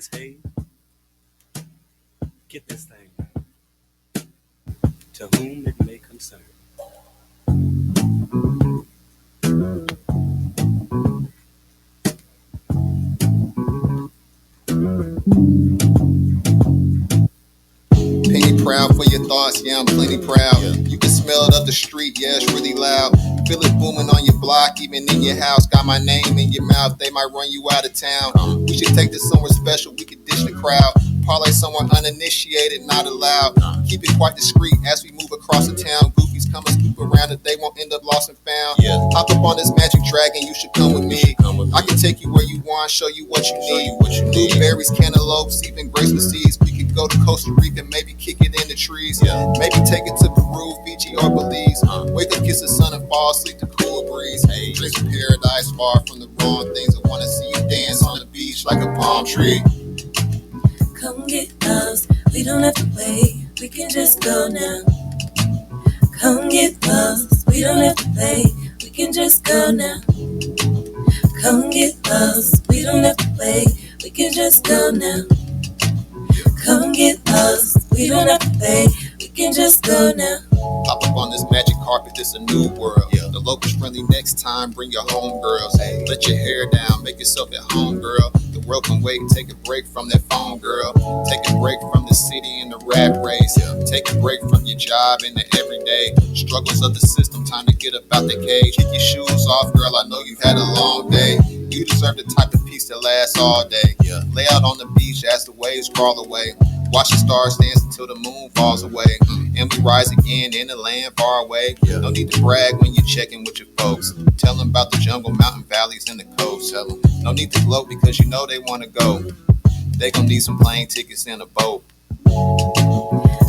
is hey, get this thing to whom it may concern. Penny proud for your thoughts, yeah, I'm plenty proud. You can smell it up the street, yeah, it's really loud. Feel it booming on your block, even in your house. Got my name in your mouth, they might run you out of town. We should take this somewhere special, we could dish the crowd. Parlay somewhere uninitiated, not allowed. Keep it quite discreet as we move across the town. Goofies come and scoop around it, they won't end up lost and found. Hop up on this magic dragon, you should come with me. I can take you where you want, show you what you need. Blueberries, cantaloupes, even graceful seeds. We could go to Costa Rica, maybe kick it in the trees. Maybe take it to Peru, Fiji, or Belize. Wake up, kiss the sun, and fall asleep to cool breeze. Dreams of paradise, far from the wrong things. I wanna see you dance on the beach like a palm tree. Come get lost, we don't have to wait, we can just go now. Come get lost, we don't have to wait, we can just go now. Come get lost, we don't have to wait, we can just go now. Come get lost, we don't have to wait, we can just go now. Hop up on this magic carpet, this a new world. The locals friendly next time, bring your home girls. Let your hair down, make yourself at home, girl. The world can wait, take a break from that phone, girl. Take a break from the city and the rat race. Take a break from your job and the everyday struggles of the system, time to get up out the cage. Kick your shoes off, girl, I know you had a long day. You deserve the type of peace that lasts all day. Lay out on the beach as the waves crawl away. Watch the stars dance until the moon falls away. And we rise again in a land far away. No need to brag when you're checking with your folks. Tell them about the jungle, mountain valleys, and the coast. Tell them no need to gloat because you know they want to go. They gon' need some plane tickets and a boat.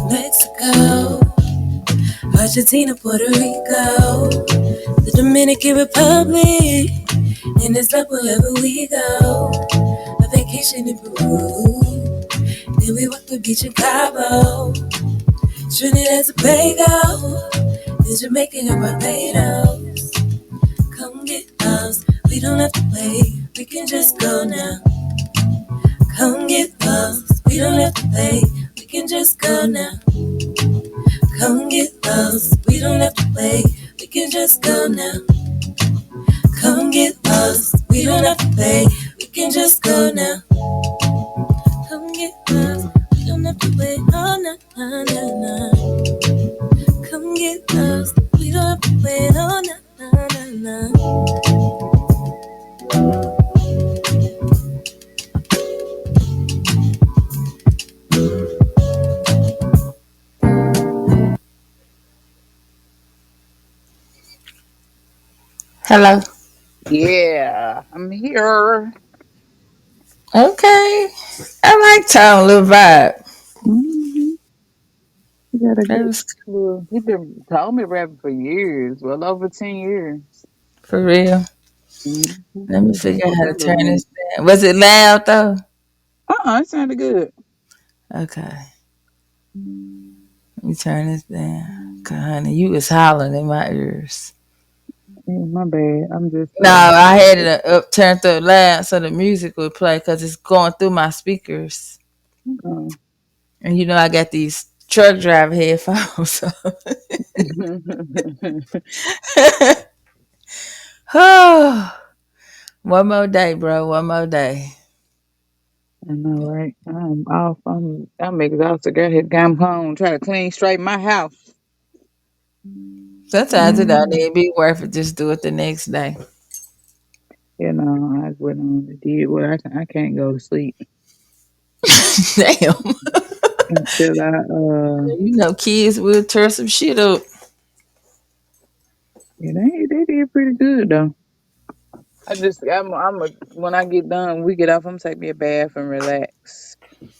Mexico, Argentina, Puerto Rico, the Dominican Republic, and it's up wherever we go. A vacation in Peru, then we walk the beach in Cabo, Trinidad and Tobago, then Jamaica and Barbados. Come get lost, we don't have to wait, we can just go now. Come get lost, we don't have to wait, we can just go now. Come get lost, we don't have to wait, we can just go now. Come get lost, we don't have to wait, we can just go now. Come get lost, we don't have to wait, oh no, no, no, no. Come get lost, we don't have to wait, oh no, no, no, no. Hello. Yeah, I'm here. Okay. I like Tone Little Vibe. Mm-hmm. You got a That good. was Well, he been told me rapping for years, well over 10 years. for real. Mm-hmm. Let me So he figure out can how to do a little turn this music. down. Was it loud though? It sounded good. Okay. Let me turn this down. 'Cause, honey, you was hollering in my ears. Yeah, my bad. I'm just No, I had it up turned up loud so the music would play because it's going through my speakers. uh, And you know I got these truck driver headphones. So. Oh, one more day, bro. One more day. I know, right? I'm off. I'm exhausted. Girl, had come home, try to clean straight my house. Sometimes it don't Mm. even be worth it. Just do it the next day. You know, I went on and did what I can't go to sleep Damn. until You know, kids will tear some shit up. yeah, they did pretty good though. When I get done, we get off. I'm take me a bath and relax.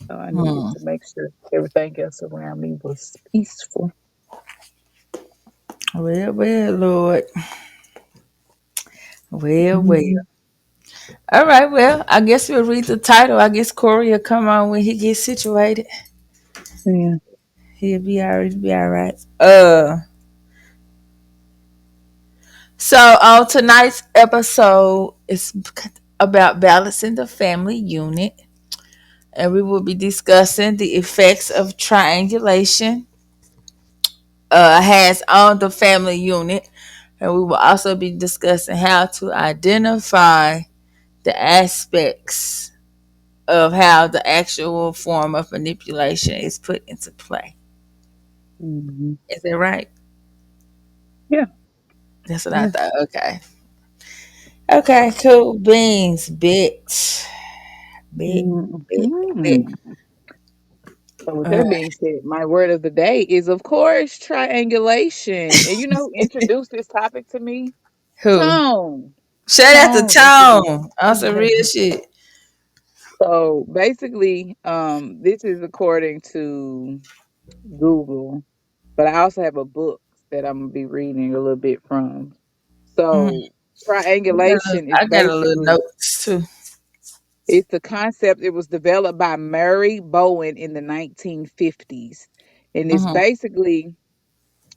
So I needed Hmm. to make sure everything else around me was peaceful. Well, well, Lord. Well, well. Mhm. All right, well, I guess we'll read the title. I guess Corey will come on when he gets situated. Yeah. He'll be all right. So on tonight's episode is about balancing the family unit. and we will be discussing the effects of triangulation has on the family unit, and we will also be discussing how to identify the aspects of how the actual form of manipulation is put into play. Hmm. Is that right? Yeah. That's what I Yeah. thought. Okay. Okay, cool beans, bitch. Big, big, big. Hmm. So with All that right. being said, my word of the day is of course triangulation. And you know who introduced this topic to me? Who? Tone. Shout out to Tone introduced Tone on some it. real shit. So basically, this is according to Google, but I also have a book that I'm gonna be reading a little bit from. Mhm. So triangulation is I got a little basically notes too. it's the concept. It was developed by Murray Bowen in the 1950s, and it's Hmm. basically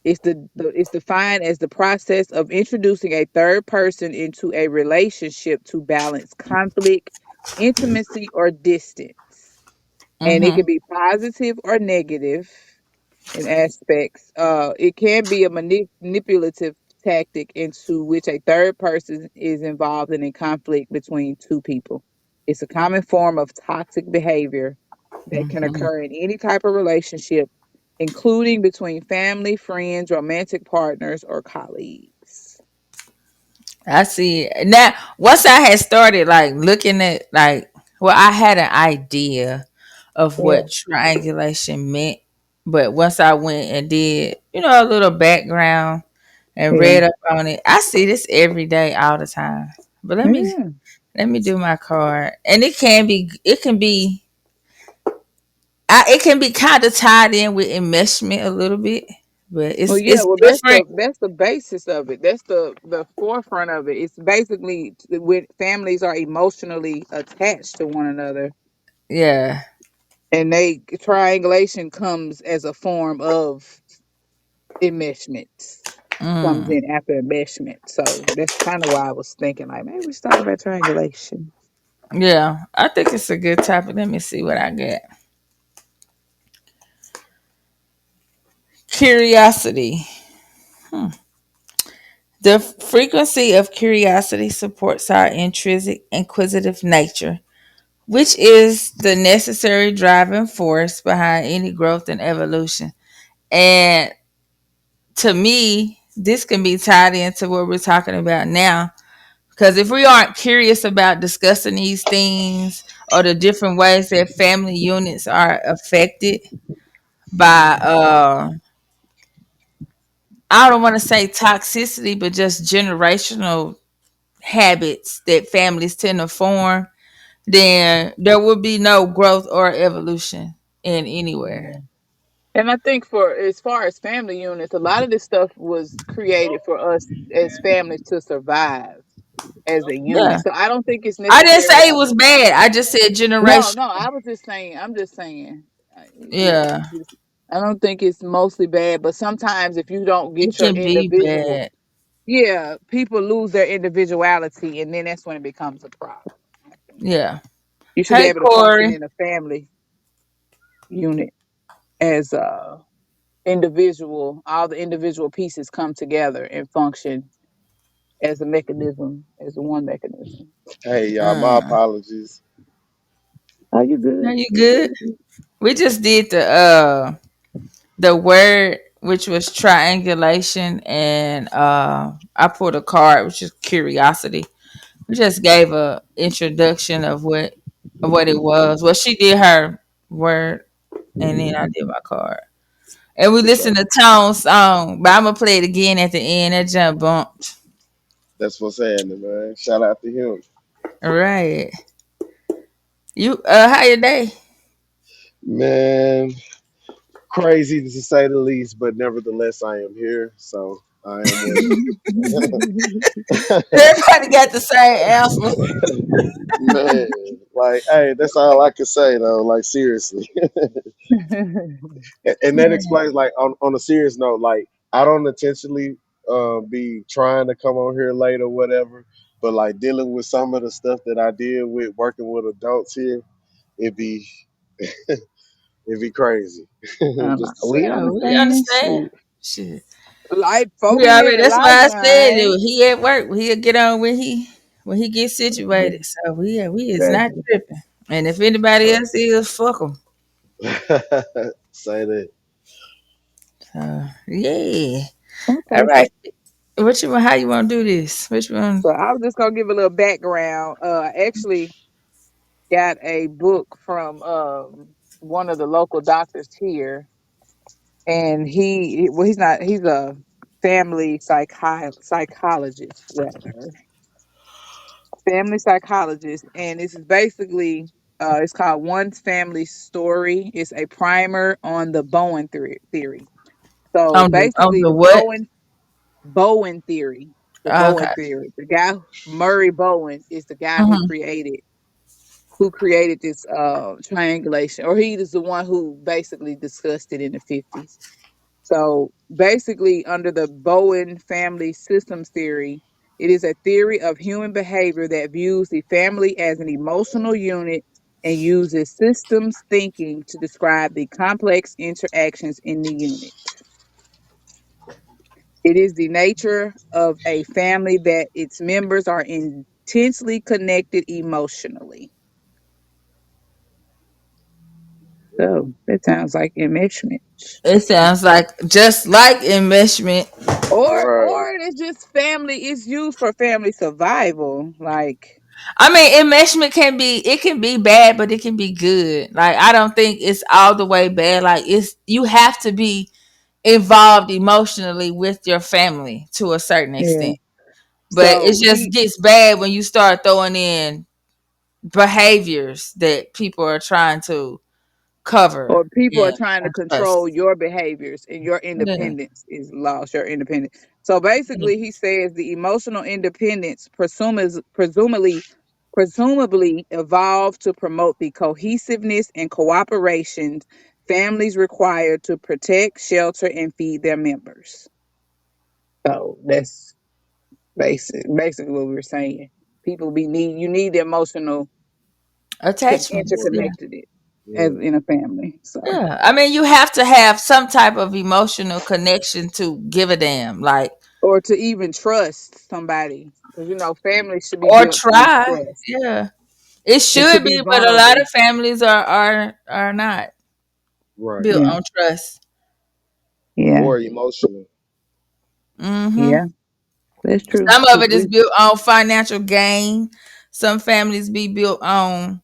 it's defined as the process of introducing a third person into a relationship to balance conflict, intimacy, or distance. And it Hmm. can be positive or negative in aspects. It can be a manipulative tactic into which a third person is involved in a conflict between two people. It's a common form of toxic behavior that can Hmm. occur in any type of relationship, including between family, friends, romantic partners, or colleagues. I see it. Now, once I had started like looking at like, well, I had an idea of Yeah, what triangulation meant, but once I went and did, a little background and yeah, read up on it, I see this every day, all the time. But yeah. let me do my card, and it can be kind of tied in with enmeshment a little bit, but Well, yeah, it's well, different. that's the basis of it. That's the forefront of it. It's basically when families are emotionally attached to one another, Yeah. and they triangulation comes as a form of enmeshment. Comes Mm. in after enmeshment, so that's kind of why I was thinking like maybe we should talk about triangulation. Yeah, I think it's a good topic. Let me see what I get. Curiosity. The frequency of curiosity supports our intrinsic inquisitive nature, which is the necessary driving force behind any growth and evolution. And to me, this can be tied into what we're talking about now. Because if we aren't curious about discussing these things or the different ways that family units are affected by I don't want to say toxicity, but just generational habits that families tend to form, then there will be no growth or evolution in anywhere. Yeah. And I think for as far as family units, a lot of this stuff was created for us as families to survive as a Yeah. unit. So I don't think it's I didn't say necessarily. it was bad. I just said No, generation. no, I was just saying. I'm just saying. Yeah. I don't think it's mostly bad, but sometimes if you don't It get your can be individual, bad. yeah, people lose their individuality, and then that's when it becomes a problem. I think Yeah. you should be Hey able to function Corey. in a family unit as a individual. All the individual pieces come together and function as a mechanism, as one mechanism. Hey, y'all, my Mm. apologies. Are you Are good? you You good? good? We just did the word which was triangulation, and I pulled a card which is curiosity. We just gave a introduction of what it was. Well, she did her word, and then I did my card. And we For sure. listened to Tone's song, but I'm gonna play it again at the end. That jump bumped. That's what's happening, man. Shout out to him. All right. You how your day? Man, crazy to say the least, but nevertheless, I am here, so I am well. Everybody got the same answer. Man, like, hey, that's all I can say, though. Like, seriously. And that explains, like, on a serious note, like, I don't intentionally be trying to come on here late or whatever, but, like, dealing with some of the stuff that I did with working with adults here. it'd be it'd be crazy, just to say We the Yeah, least. we understand. understand. Shoot. Shit. Life, folk We is already living that's life why I said now, that he at work. He'll get on when he gets man. situated. So we is not Exactly. tripping. And if anybody So else is, fuck them. say that. So yeah. All Okay. right. What you want? How you want to do this? Which one? So I was just gonna give a little background. I actually got a book from one of the local doctors here, and he's not he's a family psychologist rather, family psychologist, and this is basically it's called One's Family Story. It's a primer on the Bowen theory. So On basically, the the what? Bowen theory, the Okay. Bowen theory. The guy Murray Bowen is the guy Hmm. who created this triangulation, or he is the one who basically discussed it in the 50s. So basically, under the Bowen family systems theory, it is a theory of human behavior that views the family as an emotional unit and uses systems thinking to describe the complex interactions in the unit. It is the nature of a family that its members are intensely connected emotionally. So that sounds like enmeshment. It sounds like just like enmeshment. Right. Or it's just family, it's used for family survival. Like, I mean, enmeshment can be it can be bad, but it can be good. Like I don't think it's all the way bad. Like it's you have to be involved emotionally with your family to a certain yeah. extent. But it So just gets bad when you start throwing in behaviors that people are trying to cover or people are and trying to control trust. your behaviors and your Yeah. independence is lost, your independence. So basically he says the emotional independence presumably evolved to promote the cohesiveness and cooperation families require to protect, shelter, and feed their members. So that's basically what we were saying. People be need you need the emotional Attachment. Support. Yeah. interconnected as Yeah. in a family. So Yeah. I mean, you have to have some type of emotional connection to give a damn. Like or to even trust somebody. Because family should be or built on try. trust Yeah. It and to should be be, but a lot vulnerable. of families are not Right. built Yeah, on trust. yeah, Or emotional. Hmm. yeah. That's true. Some of Because it is built on financial gain. Some families be built on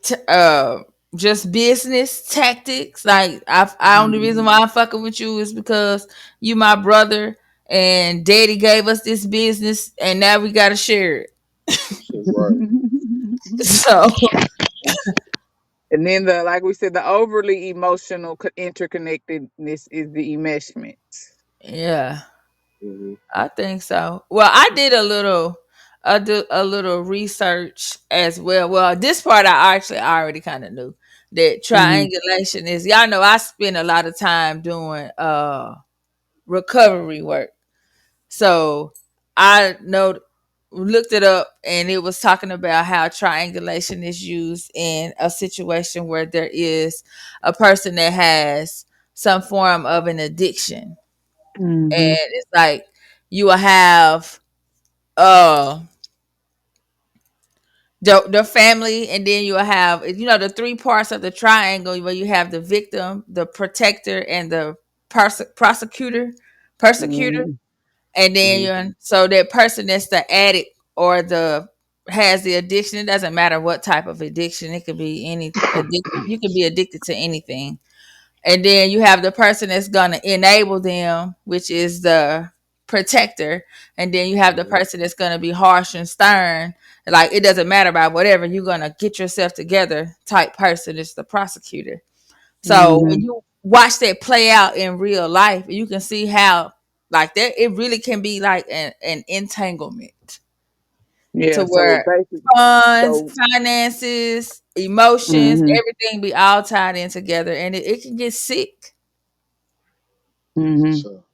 t- uh just business tactics. Like I only reason why I'm fucking with you is because you my brother and daddy gave us this business and now we gotta share it. Right. So and then like we said, the overly emotional interconnectedness is the enmeshment. yeah, Hmm. I think so. Well, I do a little research as well. Well, this part I actually already kind of knew that Hmm. triangulation is y'all know I spend a lot of time doing recovery work. So I know looked it up and it was talking about how triangulation is used in a situation where there is a person that has some form of an addiction. Hmm. And it's like you will have uh the family and then you'll have the three parts of the triangle where you have the victim, the protector, and the persecutor. Hmm. And then Hmm. so that person that's the addict or the has the addiction, it doesn't matter what type of addiction, it could be any addict, you can be addicted to anything. And then you have the person that's gonna enable them, which is the protector. And then you have the Hmm. person that's gonna be harsh and stern, like it doesn't matter about whatever, you're gonna get yourself together type person is the prosecutor. So when Hmm. you watch that play out in real life, you can see how like that it really can be like an entanglement to Yeah. So where basically, funds, so. finances, emotions, Hmm. everything be all tied in together and it can get sick. For Hmm. sure.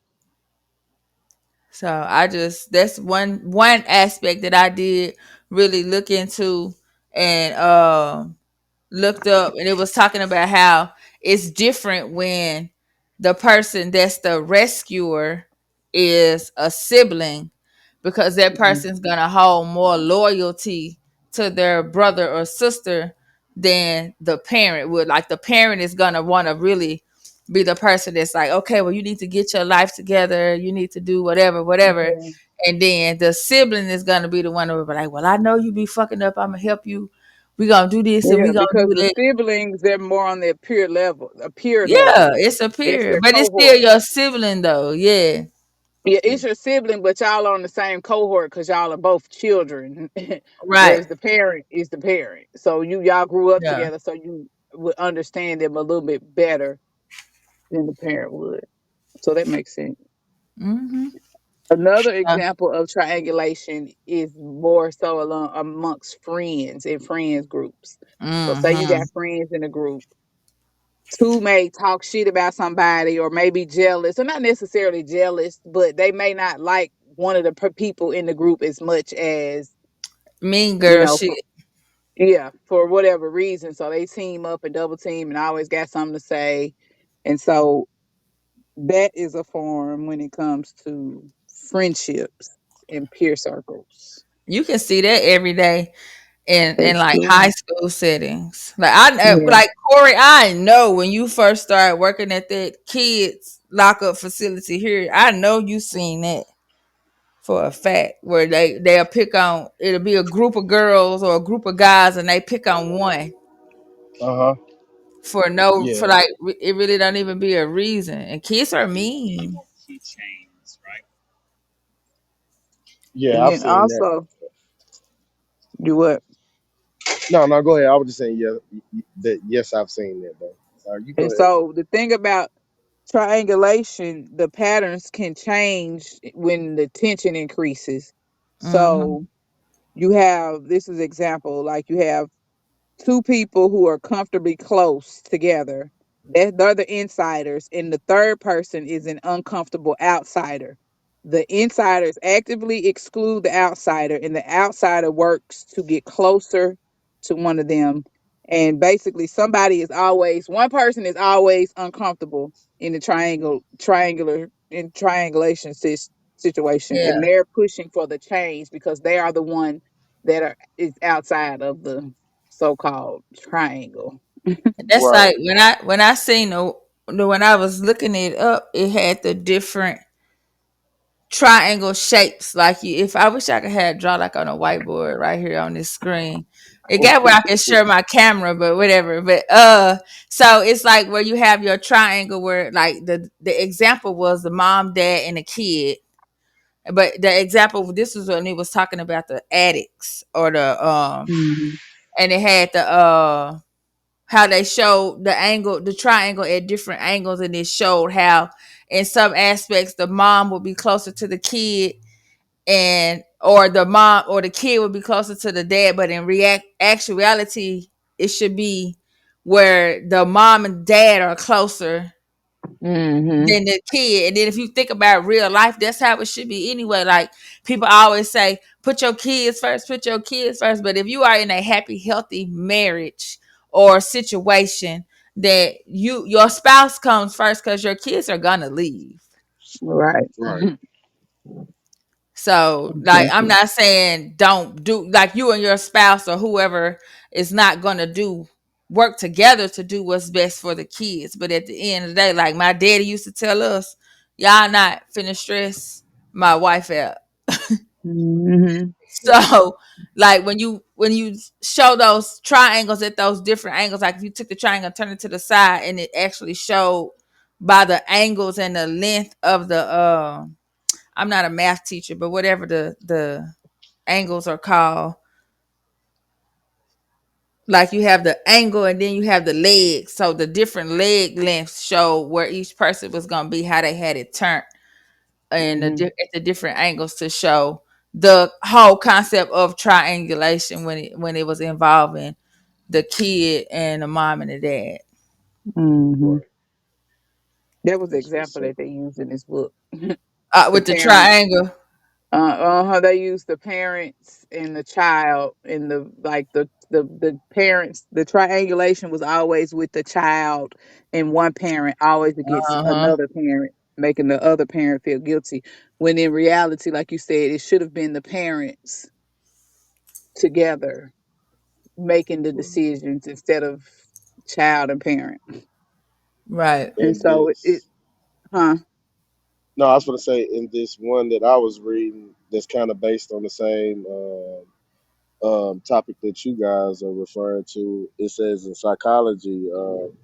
So I just that's one aspect that I did really look into and looked up, and it was talking about how it's different when the person that's the rescuer is a sibling, because that Mhm. person's gonna hold more loyalty to their brother or sister than the parent would. Like the parent is gonna want to really be the person that's like, okay, well, you need to get your life together, you need to do whatever, whatever. Yeah. And then the sibling is gonna be the one that will be like, well, I know you be fucking up, I'm gonna help you. We gonna do this and Yeah, we gonna because do the that. siblings, they're more on their peer level, a peer Yeah, level. it's a It's peer, their but it's still cohort. your sibling though. Yeah, Yeah, it's your sibling, but y'all on the same cohort because y'all are both children. right. Whereas the parent is the parent. So y'all grew up Yeah. together, so you would understand them a little bit better than the parent would. So that makes sense. Mm-hmm. Another Uh, example of triangulation is more so along amongst friends in friends groups. So say you mm-hmm. got friends in a group, two may talk shit about somebody or may be jealous, or not necessarily jealous, but they may not like one of the people in the group as much as, Mean you girl know, shit. yeah, for whatever reason. So they team up and double team and always got something to say. And so that is a form when it comes to friendships and peer circles. You can see that every day in That's like true. high school settings. Like I know, Yeah. like Corey, I know when you first started working at that kids lockup facility here, I know you seen that for a fact, where they'll pick on, it'll be a group of girls or a group of guys and they pick on one Uh huh. for no, Yeah. for like it really don't even be a reason. And kids are mean. Yeah, And I've then seen that. also, do what? No, no, go ahead. I was just saying, yeah, that yes, I've seen that though. You go And ahead. so the thing about triangulation, the patterns can change when the tension increases. Mm-hmm. So you have, this is example, like you have two people who are comfortably close together. They're the insiders, and the third person is an uncomfortable outsider. The insiders actively exclude the outsider, and the outsider works to get closer to one of them. And basically, one person is always uncomfortable in the triangulation situation, and Yeah. they're pushing for the change because they are the one that is outside of the so-called triangle. That's Right. like when I seen when I was looking it up, it had the different triangle shapes. Like if I wish I could have draw like on a whiteboard right here on this screen. It got where I can share my camera, but whatever. But so it's like where you have your triangle where like the example was the mom, dad, and the kid. But the example, this was when he was talking about the addicts or the Mhm. and it had the how they showed the angle, the triangle at different angles, and it showed how in some aspects the mom would be closer to the kid, and or the mom or the kid would be closer to the dad, but in react actuality it should be where the mom and dad are closer Mhm. than the kid. And then if you think about real life, that's how it should be anyway. Like people always say, put your kids first, put your kids first. But if you are in a happy, healthy marriage or situation, that your spouse comes first because your kids are gonna leave. Right. Right. So, like, I'm Exactly. not saying don't do like you and your spouse or whoever is not gonna do work together to do what's best for the kids. But at the end of the day, like my daddy used to tell us, y'all not finna stress my wife out. Mhm. So, like when you show those triangles at those different angles, like if you took the triangle, turn it to the side, and it actually showed by the angles and the length of the I'm not a math teacher, but whatever the angles are called, like you have the angle and then you have the legs. So the different leg lengths show where each person was gonna be, how they had it turned, and Mhm. at the different angles to show the whole concept of triangulation when it was involving the kid and the mom and the dad. Mhm. Right. That was the That's what's example up. that they used in this book. The With the parent, triangle. they use the parents and the child and the the parents, the triangulation was always with the child and one parent always against Uh-huh. another parent, making the other parent feel guilty. When in reality, like you said, it should have been the parents together making the decisions instead of child and parent. Right. And In so it this, huh? no, I was going to say in this one that I was reading that's kind of based on the same topic that you guys are referring to. It says in psychology,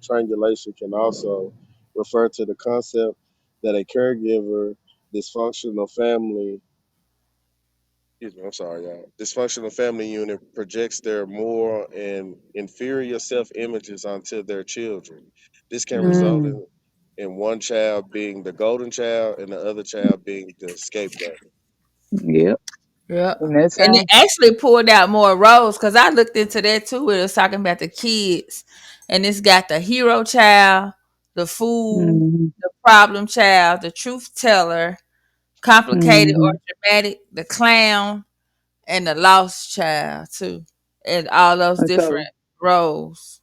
triangulation can also refer to the concept that a caregiver, dysfunctional family, excuse me, I'm sorry, y'all. Dysfunctional family unit projects their moral and inferior self images onto their children. This can result Mm, in one child being the golden child and the other child being the scapegoat. yep. Yeah. And that And it sounds. actually pulled out more roles because I looked into that too. It was talking about the kids. And it's got the hero child, the fool, Mm-hmm, the problem child, the truth teller, complicated or mm-hmm. dramatic, the clown, and the lost child too. And all those And different so roles.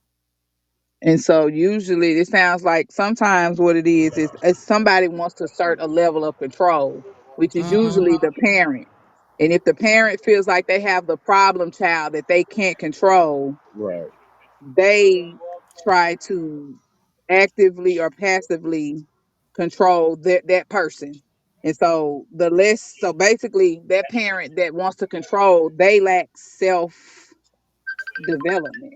And so usually it sounds like sometimes what it is somebody wants to assert a level of control, which is usually Hmm. the parent. And if the parent feels like they have the problem child that they can't control, Right, they try to actively or passively control that person. And so so basically that parent that wants to control, they lack self development.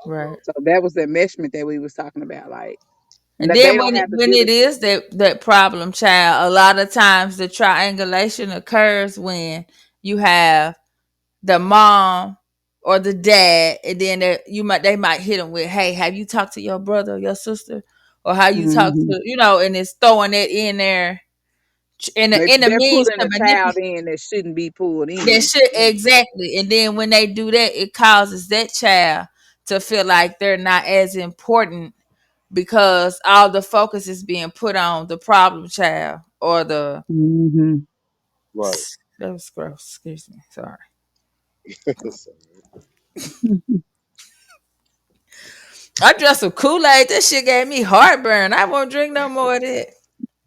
Right. So that was the enmeshment that we was talking about. Like And they then don't have the when it ability. is that problem child, a lot of times the triangulation occurs when you have the mom or the dad, and then they might hit them with, "Hey, have you talked to your brother or your sister, or how you talk Hmm. to and it's throwing it in there in the They're means pulling to a child manipulate in that shouldn't be pulled that in. shit exactly. And then when they do that, it causes that child to feel like they're not as important because all the focus is being put on the problem child or the Hmm. right. that was gross. Excuse me. Sorry. So, I drank some Kool-Aid. That shit gave me heartburn. I won't drink no more of that.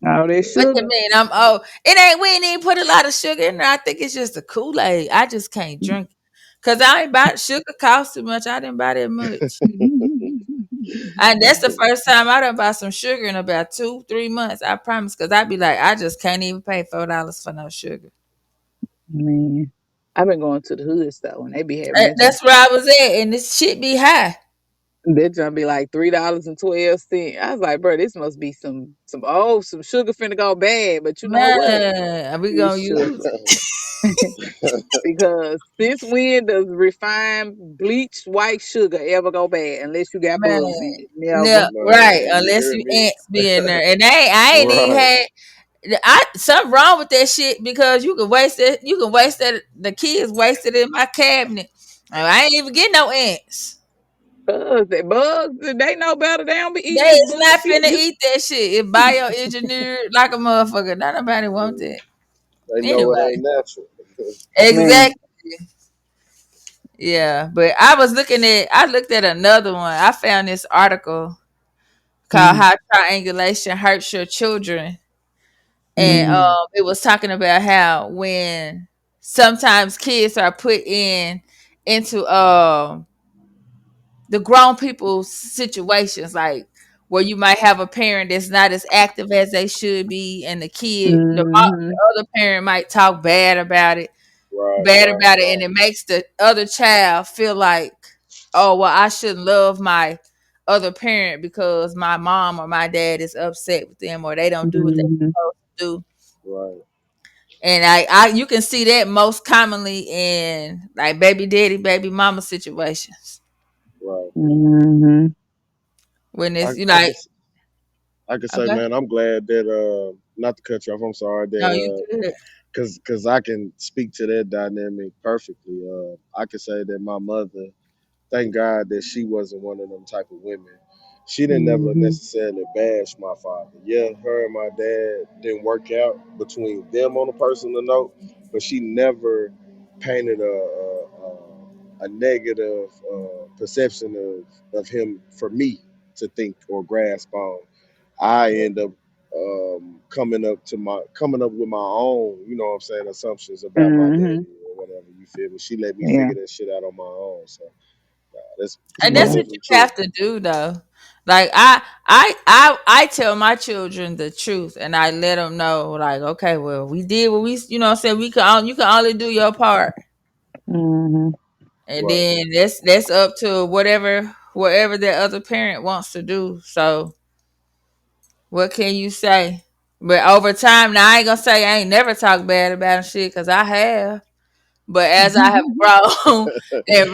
All that What you sugar. mean? I'm oh, it ain't we ain't even put a lot of sugar in there. I think it's just the Kool-Aid. I just can't drink. Cause I ain't buy sugar costs too much. I didn't buy that much. And that's the first time I done bought some sugar in about 2, 3 months. I promise. Cause I be like, I just can't even pay $4 for no sugar. Man, I've been going to the hood store and they be having that junk. That's where I was at, and this shit be high. That junk be like $3.12. I was like, bro, this must be some sugar finna go bad. But you know what? Man, we It's gonna sugar. use Because since when does refined bleached white sugar ever go bad unless you got man. bugs in it? No, Never. right. man, you Unless hear you me? ants be in there, and I ain't even Right. had. I something wrong with that shit because you can waste it. You can waste that. The kids wasted it in my cabinet. And I ain't even get no ants. Bugs, they know better. They don't be They eating this is not bullshit. finna eat that shit. It bioengineered like a motherfucker. Not nobody want Mm, that. they know it Anyway, ain't natural. Man. exactly. Yeah, but I looked at another one. I found this article called Mm-hmm. "How Triangulation Hurts Your Children," and Mm-hmm. it was talking about how when sometimes kids are put into the grown people's situations, like where you might have a parent that's not as active as they should be, and Mm-hmm. the other parent might talk Right, bad right, about it, and right, it makes the other child feel like, oh well, I shouldn't love my other parent because my mom or my dad is upset with them or they don't do what they're Mm-hmm. supposed to do. right, And I you can see that most commonly in like baby daddy, baby mama situations right. Mm-hmm. when I, it's I can I can say, okay, man, I'm glad that not to cut you off. I'm sorry no, you that good. cause I can speak to that dynamic perfectly. I can say that my mother, thank God that she wasn't one of them type of women. She didn't never Mm-hmm. necessarily bash my father. Yeah, her and my dad didn't work out between them on a personal note, but she never painted a negative perception of him for me to think or grasp on. I end up coming up with my own, you know what I'm saying, assumptions about my Hmm. daddy or whatever. You feel me? She let me Yeah. figure that shit out on my own. So that's And most that's Yeah. what definitely you true. have to do though. Like I tell my children the truth and I let them know like, okay, well, we did what we, you know what I'm saying, you can only do your part. Hmm. And Right. then that's up to whatever the other parent wants to do. So what can you say? But over time, now I ain't gonna say I ain't never talked bad about him shit because I have. But as I have grown and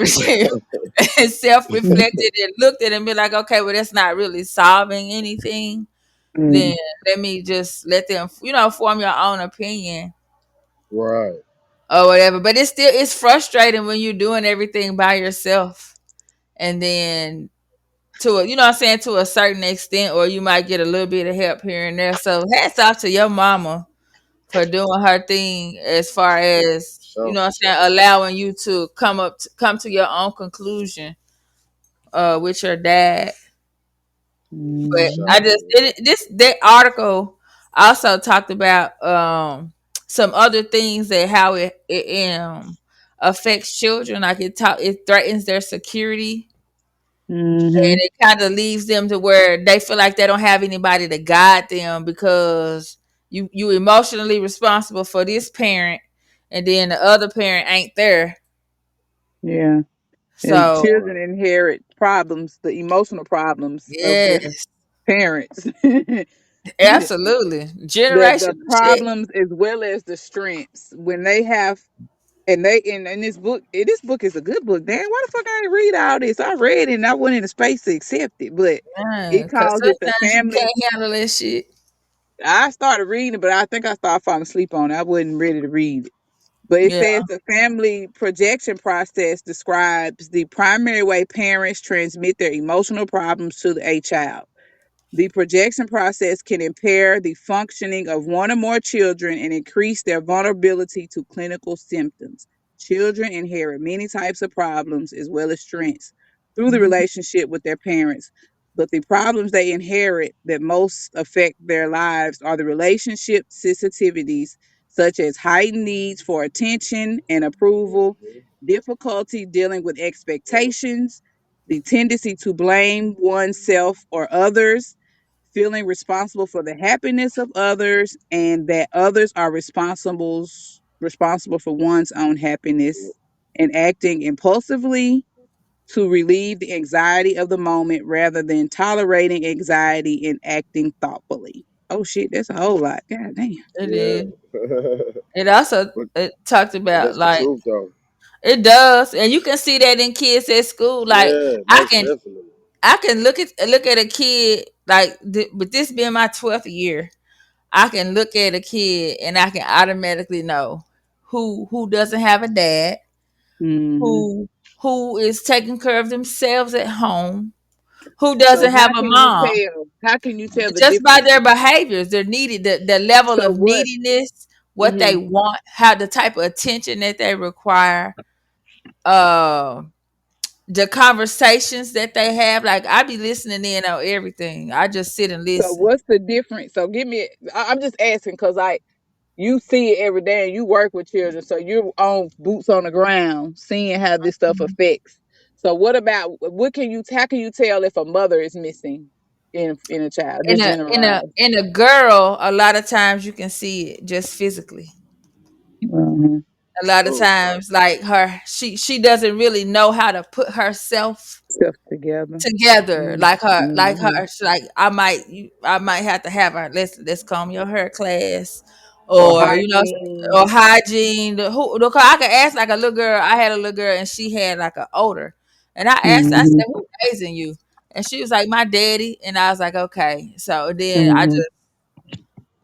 and self-reflected and looked at it and be like, okay, well, that's not really solving anything. Mm. Then let me just let them, form your own opinion Right. or whatever. But it's frustrating when you're doing everything by yourself, and then you know what I'm saying, to a certain extent, or you might get a little bit of help here and there. So hats off to your mama for doing her thing as far as, Sure. what I'm saying, allowing you to come to your own conclusion with your dad. For But Hmm. I sure. just this that article also talked about some other things that how it affects children. Like it threatens their security, and Hmm. it kind of leaves them to where they feel like they don't have anybody to guide them because you emotionally responsible for this parent, and then the other parent ain't there. Yeah. And So children inherit problems, the emotional problems of their yes, parents. the absolutely, the generational shit. problems as well as the strengths when they have, and they in this book, this book is a good book. Damn, why the fuck I didn't read all this? I read it and I went into space to accept it, but it Because calls it the sometimes you family. can't handle that shit. I started reading it, but I think I started falling asleep on it. I wasn't ready to read it. But it Yeah, says the family projection process describes the primary way parents transmit their emotional problems to a child. The projection process can impair the functioning of one or more children and increase their vulnerability to clinical symptoms. Children inherit many types of problems as well as strengths through the mhm, relationship with their parents. But the problems they inherit that most affect their lives are the relationship sensitivities, such as heightened needs for attention and approval, Hmm. difficulty dealing with expectations, the tendency to blame oneself or others, feeling responsible for the happiness of others, and that others are responsible for one's own happiness, and acting impulsively to relieve the anxiety of the moment rather than tolerating anxiety and acting thoughtfully. Oh shit, that's a whole lot. God damn. it Yeah. is. It also but it talked but about that's the like truth though. it does, and you can see that in kids at school. Like Yeah, I most can definitely. I can look at a kid like with this being my 12th year, I can look at a kid and I can automatically know who doesn't have a dad, Hmm. who who is taking care of themselves at home, who So doesn't have a mom. how can you tell the Just by difference? their behaviors, their needed the level So of what? neediness, what Hmm. they want, how the type of attention that they require, uh, the conversations that they have. Like I be listening in on everything. I just sit and So listen. what's the difference? So give me. I'm just asking because you see it every day and you work with children, so you're on boots on the ground, seeing how this stuff affects. So what can you? How can you tell if a mother is missing in a child? In Just generalize. a girl, a lot of times you can see it just physically. Hmm. A lot of Oh, times, like she doesn't really know how to put herself Stuff together. together Mm-hmm. like I might have to have her, let's comb your hair class, Or or hygiene. or hygiene. I could ask like a little girl. I had a little girl and she had like an odor, and I asked her, I Hmm. said, who raising you? And she was like, my daddy. And I was like, okay. So then I Hmm. just,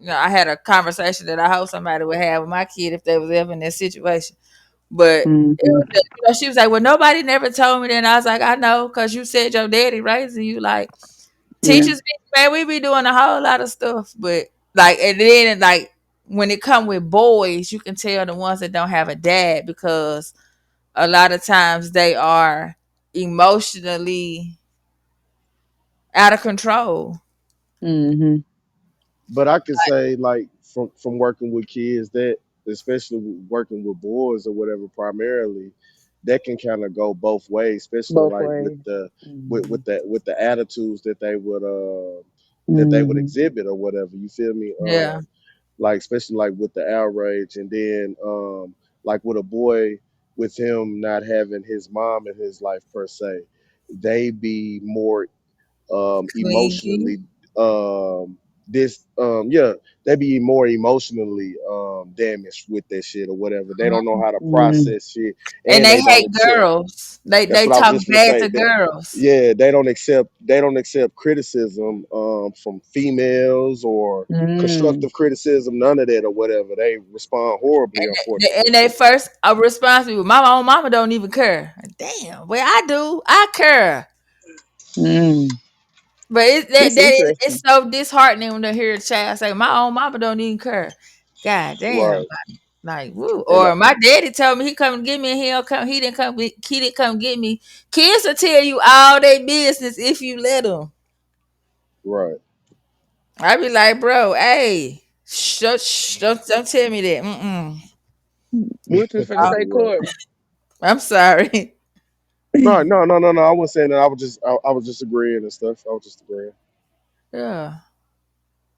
I had a conversation that I hope somebody would have with my kid if they was ever in that situation. But it Hmm. was just, she was like, well, nobody never told me that. And I was like, I know, because you said your daddy raising you. Like, Yeah. teachers, man, we be doing a whole lot of stuff. But, like, and then, like, when it come with boys, you can tell the ones that don't have a dad because a lot of times they are emotionally out of control. Mhm. But I could say like from working with kids that especially working with boys or whatever primarily, that can kind of go both ways, especially Both like with ways. the Mhm. with the attitudes that they would Mhm. exhibit or whatever. You feel me? Yeah. Like especially like with the outrage and then like with a boy with him not having his mom in his life per se, they be more Clingy. emotionally this yeah, they be more emotionally damaged with that shit or whatever. They don't know how to Mhm. process shit And and they they don't hate accept. girls. They That's they what I was talk just gonna bad say. to That girls. yeah, they don't accept criticism from females or Mhm. constructive criticism, none of that or whatever. They respond horribly, And unfortunately. they first response to my own mama don't even care. Damn, well I do. I care. Mhm. But It's it's interesting. so disheartening when to hear a child say, "My own mama don't even care." God damn, Right. like woo. And Or my daddy told me he come get me, and he don't come. He didn't come get me. Kids will tell you all their business if you let them. right. I be like, bro, hey, don't tell me that. Mm-mm. What you finna say, Right. Courtney? I'm sorry. No, no, no, no, no. I wasn't saying that. I was just agreeing and stuff. I was just agreeing Yeah,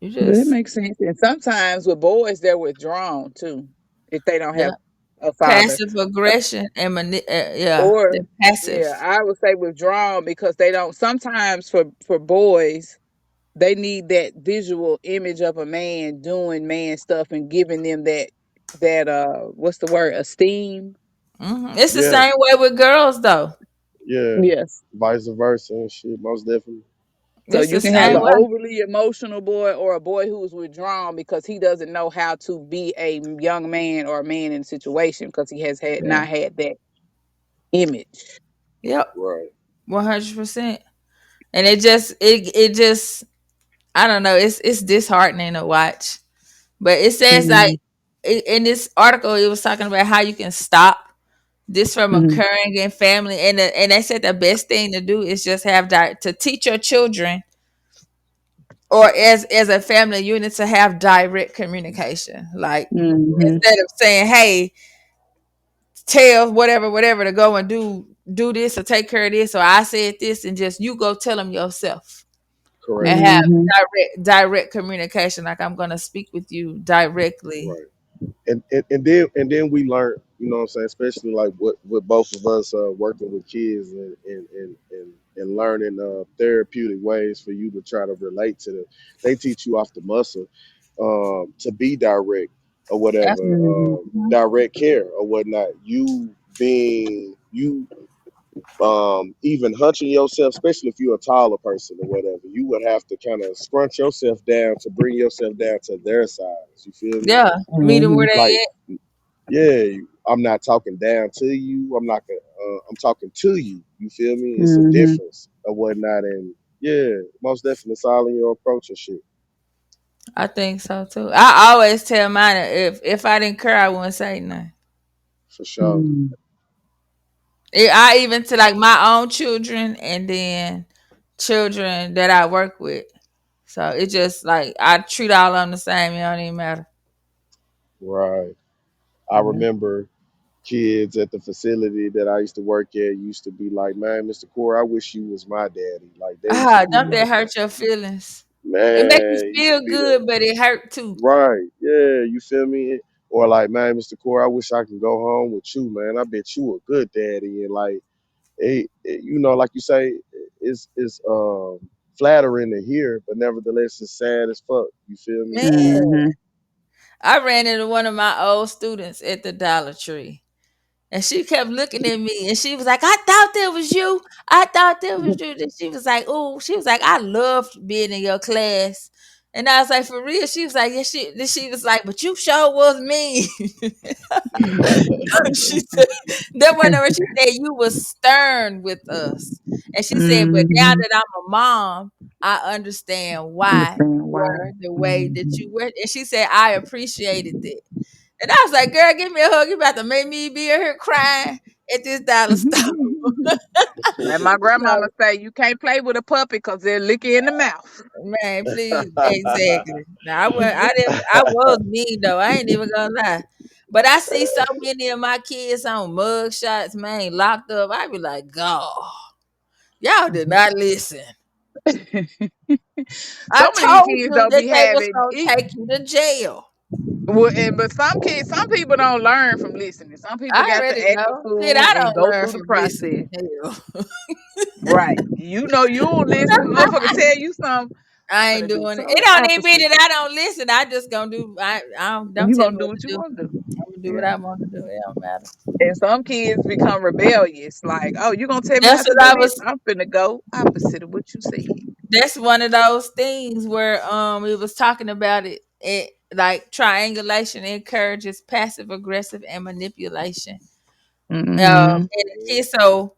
you Well, it just makes sense. And sometimes with boys, they're withdrawn too if they don't yeah, have a father. passive aggression and yeah, Or, they're passive. yeah, I would say withdrawn because they don't. Sometimes for boys, they need that visual image of a man doing man stuff and giving them that what's the word, esteem. It's the yeah. same way with girls, though. Yeah, Yes. vice versa and shit. Most definitely. So It's the you can have same an Yeah, way. overly emotional boy or a boy who's withdrawn because he doesn't know how to be a young man or a man in a situation because he has had Yeah. not had that image. Yep. right. 100%. And it just I don't know. It's disheartening to watch. But it says like Mm-hmm. in this article, it was talking about how you can stop this from Mm-hmm. occurring in family, and they said the best thing to do is just have to teach your children or as a family unit to have direct communication. Like Mm-hmm. instead of saying, "Hey, tell whatever to go and do this or take care of this," or I said this, and just you go tell them yourself and Correct. have Mm-hmm. direct communication. Like I'm gonna speak with you directly. Right. And then we learn, you know what I'm saying, especially like with both of us working with kids and learning therapeutic ways for you to try to relate to them. They teach you off the muscle to be direct or whatever, Mm-hmm. direct care or whatnot. You being you even hunching yourself, especially if you're a taller person or whatever, you would have to kind of scrunch yourself down to bring yourself down to their size. You feel me? Yeah, meet them Mm-hmm. where they Like, at. yeah, I'm not talking down to you. I'm not gonna. I'm talking to you. You feel me? It's a Mm-hmm. difference or whatnot, and yeah, most definitely, it's all in your approach and shit I think so too. I always tell mine if I didn't care, I wouldn't say nothing. for sure. Mm-hmm. I even to like my own children and then children that I work with. So it just like I treat all of them the same. It don't even matter. Right. I Yeah. remember kids at the facility that I used to work at used to be like, "Man, Mr. Core, I wish you was my daddy." Like they used to Ah, be don't that like that. hurt your feelings? It make you Man, it used to feel be the good, but it hurt too. right. Yeah, you feel me? Or like, man, Mr. Core, I wish I could go home with you, man. I bet you a good daddy. And like, you know, like you say, it's flattering to hear, but nevertheless, it's sad as fuck. You feel me? Man, Mm-hmm. I ran into one of my old students at the Dollar Tree. And she kept looking at me and she was like, I thought that was you. I thought that was you. And she was like, oh, she was like, I loved being in your class. And I was like, for real? She was like, yeah, then she was like, but you sure was me. She said that one where she said you was stern with us. And she said, but now Mm-hmm. that I'm a mom, I understand why Understand you why. were the way that Mm-hmm. you were. And she said, I appreciated it. And I was like, girl, give me a hug. You about to make me be in here crying. at this dollar store. Like my grandmama So, say, you can't play with a puppy because they'll lick you in the mouth. man, please, exactly. Now I was mean though. I ain't even gonna lie. But I see so many of my kids on mug shots, man, locked up. I be like, God, y'all did not listen. I Some of these told kids you don't that be they was having gonna it. take you to jail. Well, but some kids, some people don't learn from listening. Some people I got to already act a know. Shit, fool I and don't go learn through the from listening. process. Hell. Right. You know you don't listen. Motherfucker tell you something. I'm I ain't gonna do doing it. It total don't even mean opposite. that I don't listen. I just gonna do. Don't You tell me gonna do what what to you do. want to do. I'm gonna do what Yeah. I want to do. It don't matter. And some kids become rebellious. Like, oh, you gonna tell me That's not to what do I this? was. I'm finna go opposite of what you said. That's one of those things where it was talking about it. It like triangulation encourages passive aggressive and manipulation. Mm-hmm. And the kid, so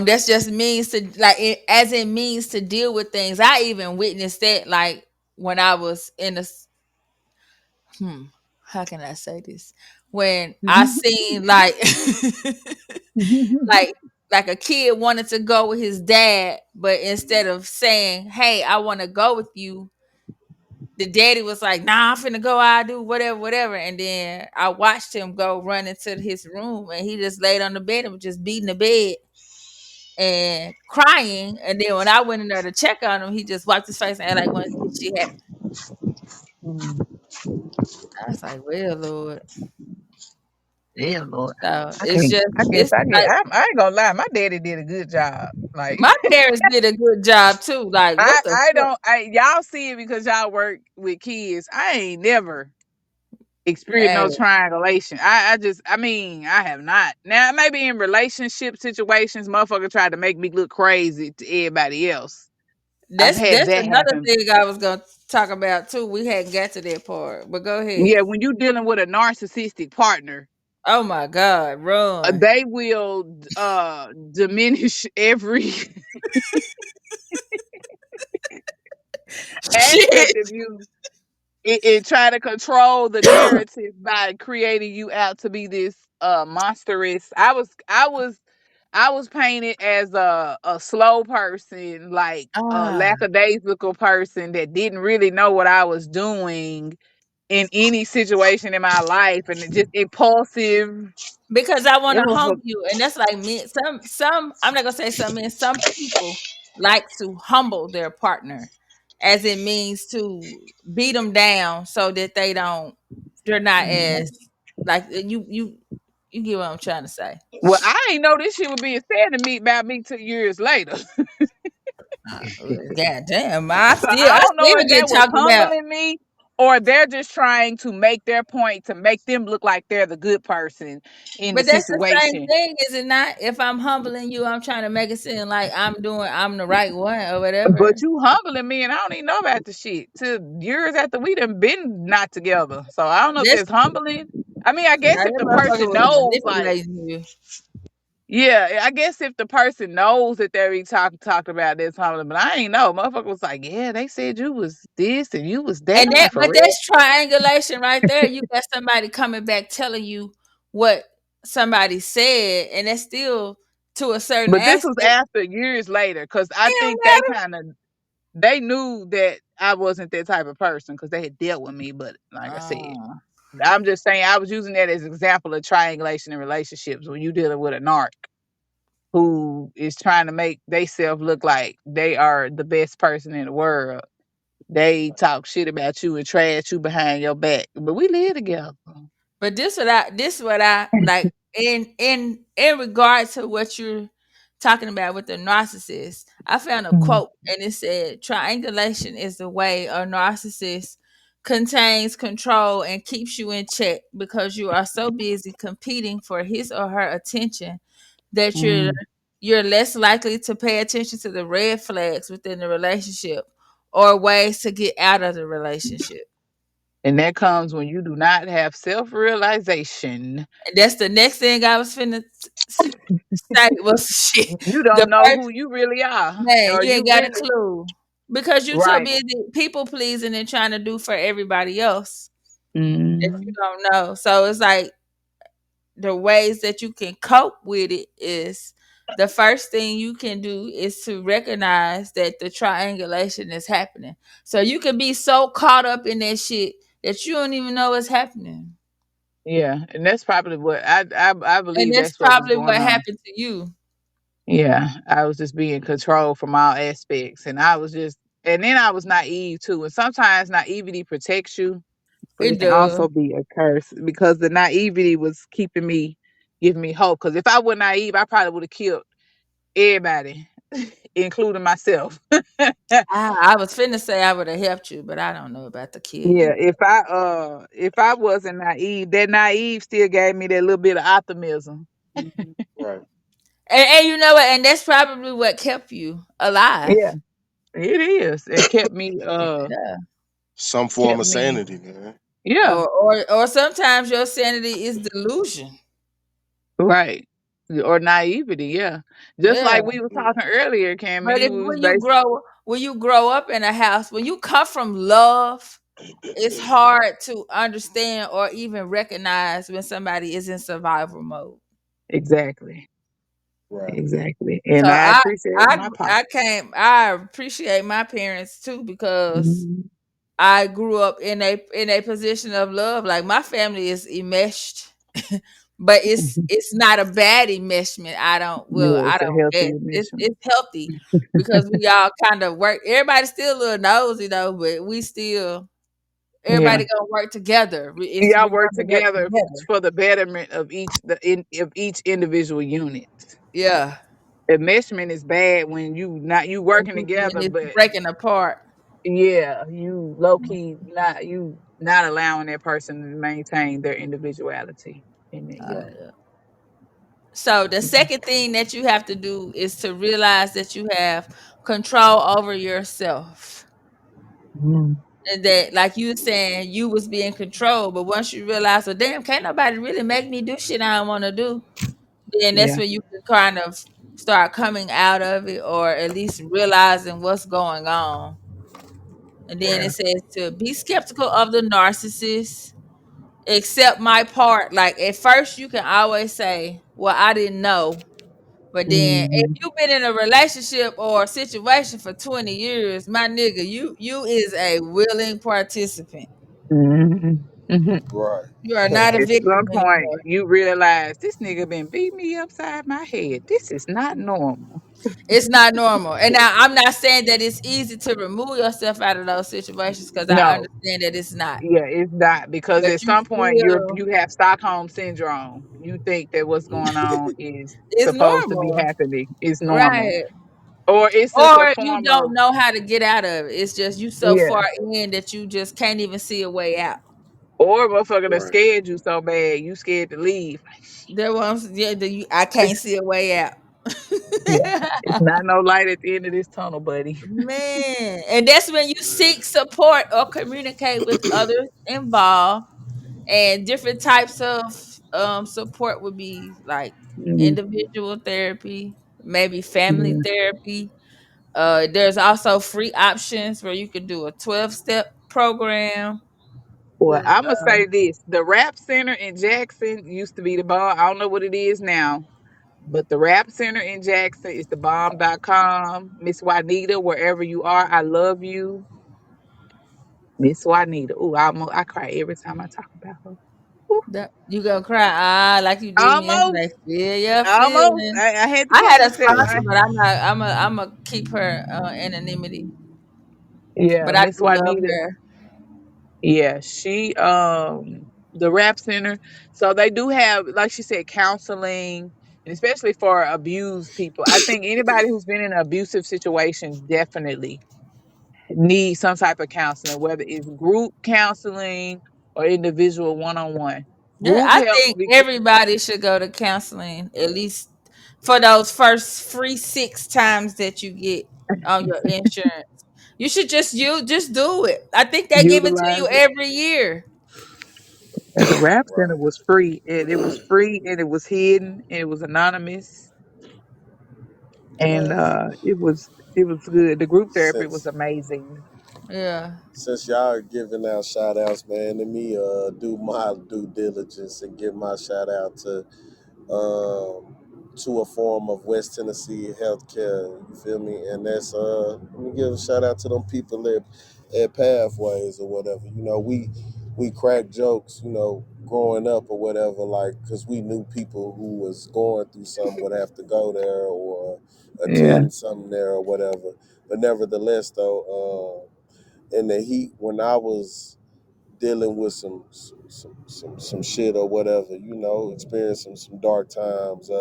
that's just means to like it as it means to deal with things. I even witnessed that like when I was in a hmm, how can I say this? When I seen like like like a kid wanted to go with his dad, but instead of saying, "Hey, I want to go with you," the daddy was like, "Nah, I'm finna go. I do whatever, whatever." And then I watched him go run into his room, and he just laid on the bed and was just beating the bed and crying. And then when I went in there to check on him, he just wiped his face and like when shit happened. I was like, "Well, Lord." Yeah, Lord. So I it's can't. just I guess it's I get. like I ain't gonna lie. My daddy did a good job. Like my parents did a good job too. Like, what the I fuck? don't. Y'all see it because y'all work with kids. I ain't never experienced Hey, no triangulation. I just. I mean, I have not. Now maybe in relationship situations, motherfucker tried to make me look crazy to everybody else. I've had that's that another happen. thing I was gonna talk about too. We hadn't got to that part, but go ahead. Yeah, when you dealing with a narcissistic partner, Oh my God, run. they will diminish every Shit. aspect of you and try to control the narrative by creating you out to be this monstrous. I was painted as a slow person, like a Ah, lackadaisical person that didn't really know what I was doing in any situation in my life, and just impulsive. because I want It to was humble you, and that's like me. Some. I'm not gonna say some men. Some people like to humble their partner, as it means to beat them down so that they don't. They're not as like you get what I'm trying to say. well, I ain't know this shit was being said to me about me 2 years later. God damn, So I I don't know still if get that was talked about. humbling me or they're just trying to make their point to make them look like they're the good person in the But that's the same situation. thing, is it not? If I'm humbling you, I'm trying to make it seem like I'm the right one or whatever. But you humbling me and I don't even know about the shit till years after we done been not together. So I don't know if That's that's humbling. I mean, I guess now if that the motherfucker person was knows, like, manipulating you. yeah, I guess if the person knows that they're be talked about this humbling, but I ain't know. Motherfucker was like, yeah, they said you was this and you was that. And I'm like, for but real? that's triangulation right there. You got somebody coming back telling you what somebody said, and that's still to a certain But this was aspect. after years later, because I It don't think matter. they knew that I wasn't that type of person because they had dealt with me. But like I said, I'm just saying I was using that as an example of triangulation in relationships when you dealing with a narc who is trying to make theyself look like they are the best person in the world. They talk shit about you and trash you behind your back. But we live together. But this what I like in regard to what you're talking about with the narcissist. I found a Mhm. quote and it said triangulation is the way a narcissist contains control and keeps you in check because you are so busy competing for his or her attention that Mhm. you're less likely to pay attention to the red flags within the relationship or ways to get out of the relationship. And that comes when you do not have self realization. And that's the next thing I was finna say was shit. You The don't know first who you really are. man, Or you ain't you got a really clue because you're so right. busy people pleasing and trying to do for everybody else that you Mhm. don't know. So it's like the ways that you can cope with it is the first thing you can do is to recognize that the triangulation is happening. So you can be so caught up in that shit that you don't even know what's happening. Yeah, and that's probably what I And believe that's that's what was probably going what on. happened to you. Yeah, I was just being controlled from all aspects, and I was just, and then I was naive too. And sometimes naivety protects you, but it It can does. also be a curse because the naivety was keeping me, giving me hope. Because if I were naive, I probably would have killed everybody, including myself. I was finna say I would have helped you, but I don't know about the kill Yeah, you. if I wasn't naive, that naive still gave me that little bit of optimism. Mhm. Right. And you know what? And that's probably what kept you Yeah, alive. it is. It Yeah. Some form kept of me sanity, man. yeah, Or sometimes your sanity is delusion. right. Or naivety, yeah. Just Yeah. like we were talking earlier, Cammy, But you if was basically when you grow up in a house, when you come from love, it's hard to understand or even recognize when somebody is in survival mode. exactly. Right. Exactly. So And I appreciate my pop. I appreciate my parents too because Mhm. I grew up in a position of love. Like my family is enmeshed, but it's not a bad enmeshment. Yeah, I it's a don't healthy guess admission. it's healthy because we all kind of work. Everybody's still a little nosy though, but we still Yeah. everybody gonna work together. Y'all We're work gonna work together together. for the betterment of of each individual unit. Yeah, Enmeshment is bad when you working when together, it's but breaking apart. yeah, you low key not allowing that person to maintain their individuality in that Uh, Right. unit. so the second thing that you have to do is to realize that you have control over yourself. Mhm. And that, like you were saying, you was being controlled, but once you realize, well, damn, can't nobody really make me do shit I don't want to do, then that's Yeah, when you can kind of start coming out of it, or at least realizing what's going on. And then yeah. it says to be skeptical of the narcissist, accept my part. Like at first, you can always say, "Well, I didn't know," but then if Mhm. you've been in a relationship or a situation for 20 years, my nigga, you is a willing participant. Mhm. Mhm. Right. You are not a At victim some point, anymore. you realize this nigga been beating me upside my head. This is not normal. It's not normal. And now I'm not saying that it's easy to remove yourself out of those situations because I No, understand that it's not. yeah, it's not because But at you some point still you have Stockholm syndrome. You think that what's going on is it's supposed to be normal. happening. It's normal, Right. or it's just a Or you form don't of know how to get out of it. It's just you so yeah. far in that you just can't even see a way out. Or motherfucker that Right. scared you so bad you scared to leave. There was yeah, I can't see a way out. Yeah, it's not no light at the end of this tunnel, buddy. Man, and that's when you seek support or communicate with others involved, and different types of support would be like Mm, individual therapy, maybe family mm. therapy. There's also free options where you could do a 12-step program. Well, Right. I'm gonna say this: the Rap Center in Jackson used to be the bomb. I don't know what it is now, but the Rap Center in Jackson is the bomb.com. Miss Juanita, wherever you are, I love you, Miss Juanita. Ooh, I cry every time I talk about her. Ooh, You gonna cry like you did me almost, yesterday. Feel your almost. feeling. I had to I catch had a myself. sponsor, but I'm not. I'm a keep her anonymity. Yeah, But I Miss do love Juanita. her. Yeah, she the rap center. So they do have, like she said, counseling, and especially for abused people. I think anybody who's been in an abusive situation definitely needs some type of counseling, whether it's group counseling or individual one-on-one. Yeah, Group I help think because everybody should go to counseling at least for those first free 6 times that you get on your insurance. You just do it. I think they give it to utilize you it. every year. And the rap center Right. was free, and it was free, and it was hidden, and it was anonymous, and Man. it was good. The group therapy was Since amazing. Yeah. Since y'all are giving out shout outs, man, let me do my due diligence and give my shout out um, to a form of West Tennessee healthcare. You feel me? And that's let me give a shout out to them people at Pathways or whatever. You know, we crack jokes. You know, growing up or whatever, like because we knew people who was going through something would have to go there or Yeah, attend something there or whatever. But nevertheless, though, in the heat when I was dealing with some shit or whatever, you know, experiencing some dark times.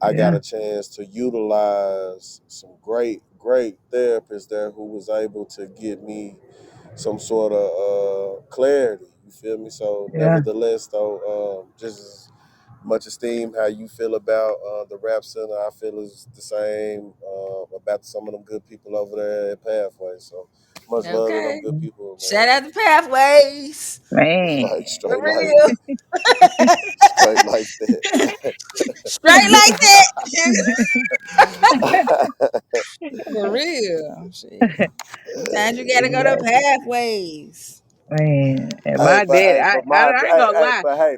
I got yeah, a chance to utilize some great therapists there who was able to give me some sort of clarity. You feel me? So, yeah, nevertheless, though, just as much esteem how you feel about the rap center, I feel is the same about some of them good people over there at Pathway. So, much love to them Okay. good people, Shout man. out to Pathways. man. Right, For straight like real. straight like that. Straight like that. For real. Shit. Sometimes you gotta go to Yeah, Pathways. man. And Hey, my but dad, hey, but I ain't gonna lie. hey,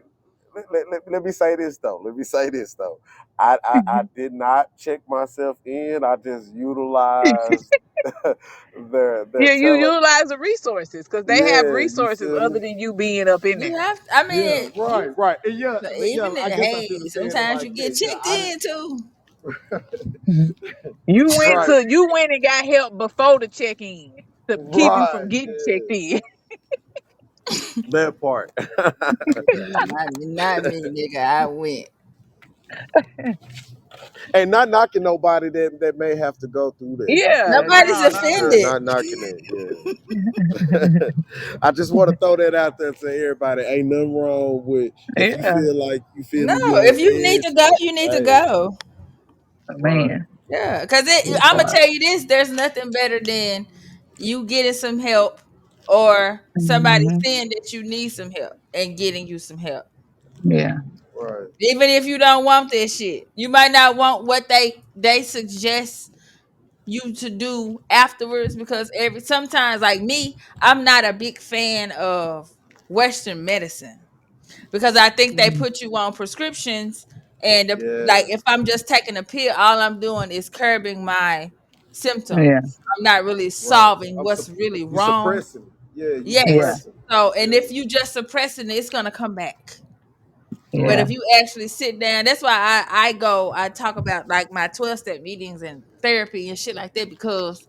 let me say this though. Let me say this though. I did not check myself in. I just utilized their Yeah, you tele. utilize the resources because they have Yeah, you resources feel other me? than you being up in You there. have I Yeah, mean, right, you right. And yeah, even I in guess I should hey, have said it sometimes like you get that. Yeah, checked in too. Mhm. You went right, to you went and got help before the check in to keep you from right. getting checked Yeah, in. that part. Not me, nigga. I went. And not knocking nobody that may have to go through that. You feel Yeah, me? Nobody's no, no. Yeah, offended. not knocking it. Yeah. I just want to throw that out there to everybody. Ain't nothing wrong with if you Yeah, feel like you feel No, me, you on if the you need to edge. go, you need to Hey, go. right, man. Yeah, because That I'm gonna part. tell you this: there's nothing better than you getting some help or somebody Hmm. saying that you need some help and getting you some help. Yeah. right. Even if you don't want that shit, you might not want what they suggest you to do afterwards because every sometimes like me, I'm not a big fan of Western medicine because I think they Mhm. put you on prescriptions and like Yeah, if I'm just taking a pill, all I'm doing is curbing my Yeah, symptoms. I'm not really right. solving what's really You wrong. suppressing it. Yeah, you yeah, Yes. suppressing it. So and Yeah, if you just suppressing it, it's gonna come back. But yeah. if you actually sit down, that's why I talk about like my 12 step meetings and therapy and shit like that because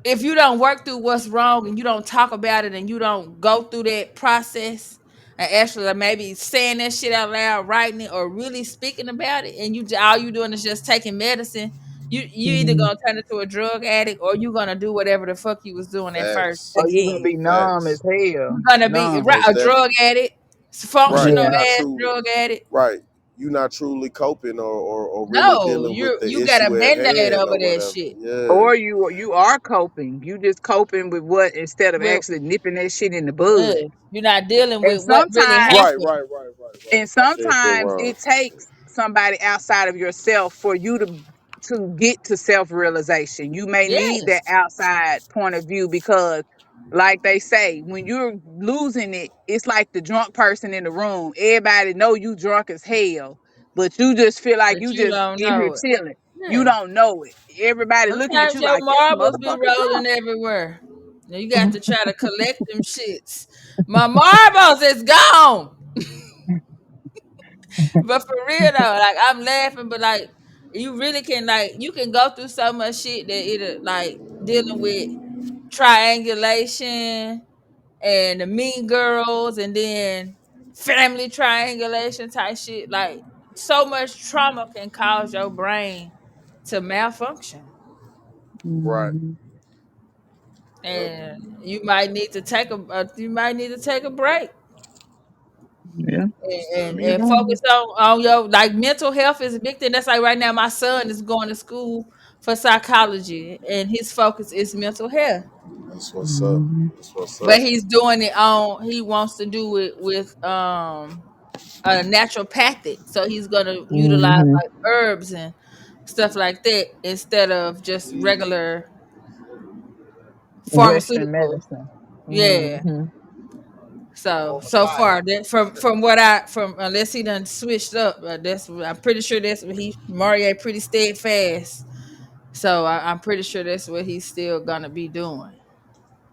if you don't work through what's wrong and you don't talk about it and you don't go through that process and actually like, maybe saying that shit out loud, writing it, or really speaking about it, and all you doing is just taking medicine, you either Hmm. gonna turn into a drug addict or you gonna do whatever the fuck you was doing at first facts, Oh, you gonna again. be numb as facts. hell. You're gonna be Numb. Most a drug definitely. addict, Right. functional You're Yeah, not ass truly drug addict. right. You're not truly coping or really No, dealing with the you got a issue at band-aid hand over or that whatever. shit. Yeah, or you are coping. You just coping with what instead of With actually nipping that shit in the uh, bud. you're not dealing And with what really sometimes right, happened. right, right, right, right. and I said that sometimes wrong. it takes somebody outside of yourself for you to get to self-realization. You may need that Yes. outside point of view because like they say, when you're losing it, it's like the drunk person in the room. Everybody know you drunk as hell, but you just feel like But you you just don't in here know it. chilling. You Yeah. don't know it. Everybody looking at Sometimes you your like this marbles be motherfucker rolling everywhere. Now you got to try to collect them shits. My marbles is gone. But for real though, like I'm laughing, but like you really can like you can go through so much shit that it like dealing with triangulation and the mean girls and then family triangulation type shit. Like so much trauma can cause your brain to malfunction. Right. Mhm. Yep. And you might need to take a break Yeah. and, You and know. focus on your like mental health is a big thing. That's like right now my son is going to school for psychology and his focus is mental health. That's what's up. Mhm. That's what's But up. he's doing it on he wants to do it with a naturopathic. So he's gonna utilize Mhm. like herbs and stuff like that instead of just regular. Western pharmaceutical. medicine. Yeah. Hmm. So far that from what I from unless he done switched up, that's I'm pretty sure that's what he Mario pretty steadfast. So I'm pretty sure that's what he's still gonna be doing.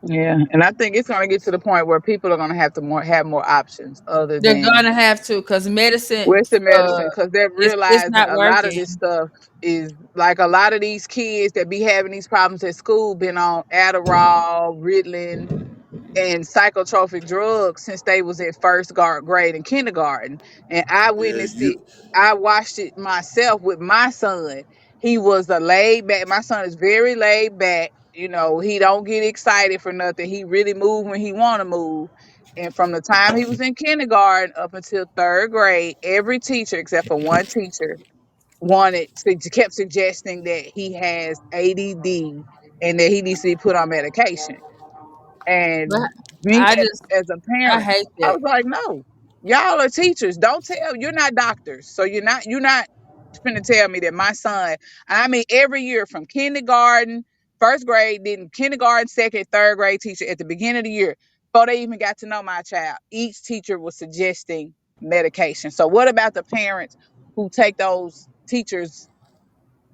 Yeah, and I think it's gonna get to the point where people are gonna have to have more options other They're than gonna have to because medicine Western medicine, because they're it's realizing not a lot of working. this stuff is like a lot of these kids that be having these problems at school been on Adderall, Ritalin, and psychotropic drugs since they was at first grade in kindergarten. And I Yeah, witnessed it. you. I watched it myself with my son. He was a laid back. My son is very laid back. You know, he don't get excited for nothing. He really move when he want to move. And from the time he was in kindergarten up until third grade, every teacher except for one teacher kept suggesting that he has ADD and that he needs to be put on medication. But And me I as, just as a I parent, hate I that. was like, no, y'all are teachers. Don't tell you're not doctors. So you're not finna tell me that my son, I mean, every year from kindergarten, first grade, then kindergarten, second, third grade teacher at the beginning of the year, before they even got to know my child, each teacher was suggesting medication. So what about the parents who take those teachers'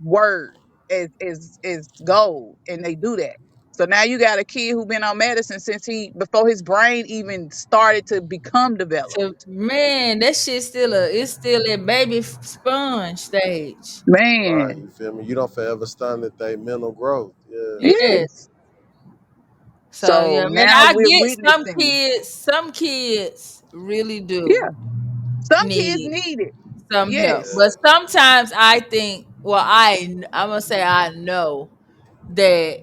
word is gold and they do that? So now you got a kid who been on medicine since he before his brain even started to become So developed. man, that shit still it's still at baby sponge stage. Right, Man, you feel me? You don't forever stunt at their mental growth. Yeah. Yeah. yes. So So yeah, man, now I we're get witnessing. some kids really do Yeah, some kids need need it. some help. Yes, But Yeah. sometimes I think, well, I'm gonna say I know that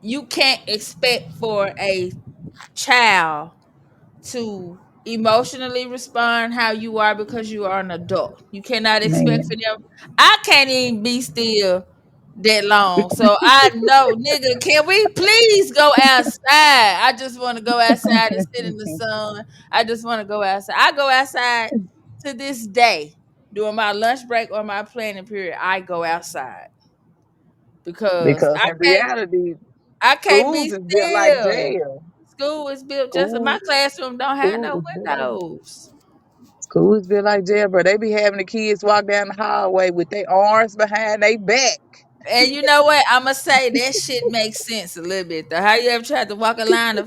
you can't expect for a child to emotionally respond how you are because you are an adult. You cannot expect for man. them. I can't even be still that long. So I know, nigga, can we please go outside? I just want to go outside and sit in the sun. I just want to go outside. I go outside to this day during my lunch break or my planning period. I go outside because Because in reality, I can't be schools is built like still. jail. School is built just my School, classroom don't have school no is built like windows. school is built like jail, bro. They be having the kids walk down the hallway with their arms behind their back. And you know what? I'ma say that shit makes sense a little bit though. How you ever tried to walk a line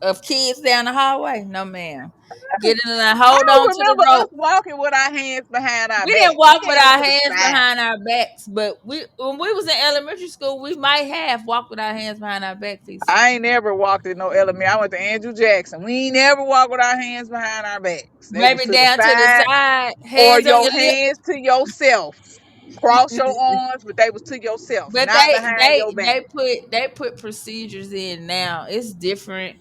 of kids down the hallway? No ma'am. Get in the line, I hold on don't to the remember us rope. walking with our hands behind our We didn't back. We walk with had them our to the hands side. behind our backs, but we when we was in elementary school, we might have walked with our hands behind our back piece. I ain't never walked in no elementary. I went to Andrew Jackson. We ain't never walked with our hands behind our backs. They was Maybe to the down to the side side, or hands on your your hands to yourself. Cross your lip. arms, but they was to yourself, But not behind your back. they put procedures in now. It's different.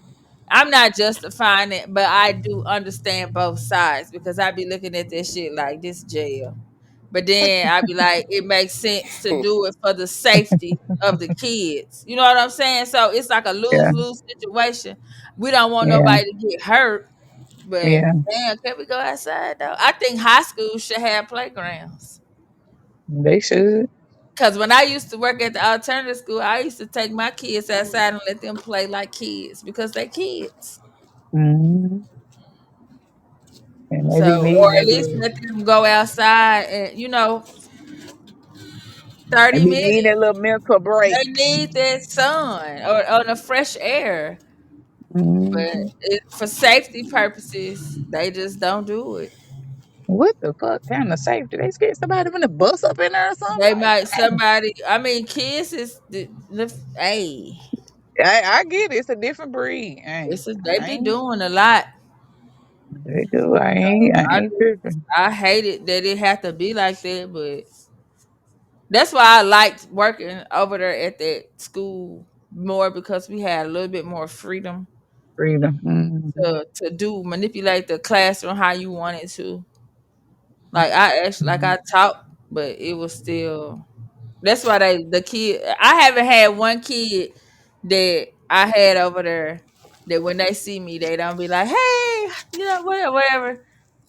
I'm not justifying it, but I do understand both sides because I be looking at this shit like this jail. But then I be like, it makes sense to do it for the safety of the kids. You know what I'm saying? So it's like a lose Yeah, lose situation. We don't want yeah, nobody to get hurt, but yeah. damn, can we go outside though? I think high school should have playgrounds. They should. Cause when I used to work at the alternative school, I used to take my kids outside and let them play like kids because they kids. Hmm. And they So, be or needing at that least little. let them go outside and 30 They be needing that minutes. little mental They break. need that sun or on the fresh air. But Hmm. for safety purposes, they just don't do it. What the fuck kind of safety? They scared somebody from the bus up in there or something? They Like, might somebody. I mean, kids is hey, I get it. It's a different breed. they I be ain't. doing a lot. They do. I I ain't tripping. I hate it that it had to be like that, but that's why I liked working over there at that school more because we had a little bit more freedom Freedom. Hmm. to do manipulate the classroom how you wanted to. Like I actually like I taught, but it was still that's why the kid I haven't had one kid that I had over there that when they see me they don't be like, hey, whatever, whatever.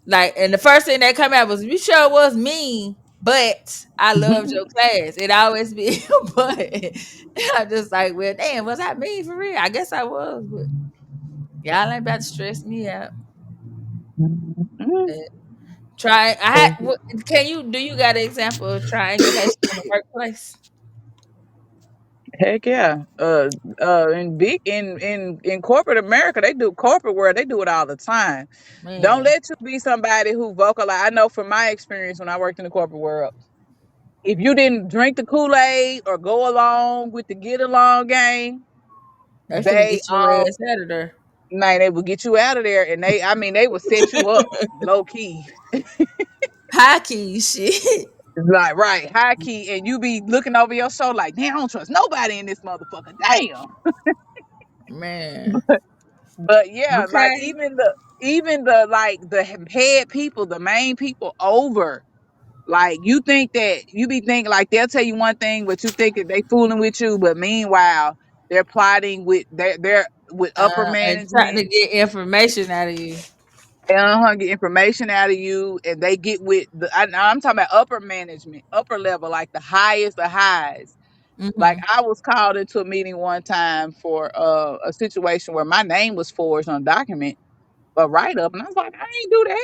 Like and the first thing that come out was you sure it was me. But I loved your class. It always be a but. I'm just like, well, damn, was I mean for real? I guess I was, but y'all ain't about to stress me out. Mhm. Eh, Try. I had. Can you do you got an example of triangulation in the workplace? Heck yeah. In big in corporate America, they do corporate world. They do it all the time. Don't Man, let you be somebody who vocalize. I know from my experience when I worked in the corporate world, if you didn't drink the Kool Aid or go along with the get along game, they finna they get your ass out of there. man, they will get you out of there, and I mean, they will set you up low key, High key shit. like right, high key, and you be looking over your shoulder like, damn, I don't trust nobody in this motherfucker. Damn. Man. But yeah, like Okay. even the like the head people, the main people over. Like you think that you be thinking like they'll tell you one thing, but you think that they fooling with you, but meanwhile they're plotting with they're with upper And trying to management get information out of you. and get information out of you, and they get with I'm talking about upper management, upper level, like the highest of highs. Like Hmm. I was called into a meeting one time for a situation where my name was forged on a document, a write up, and I was like, I ain't do that.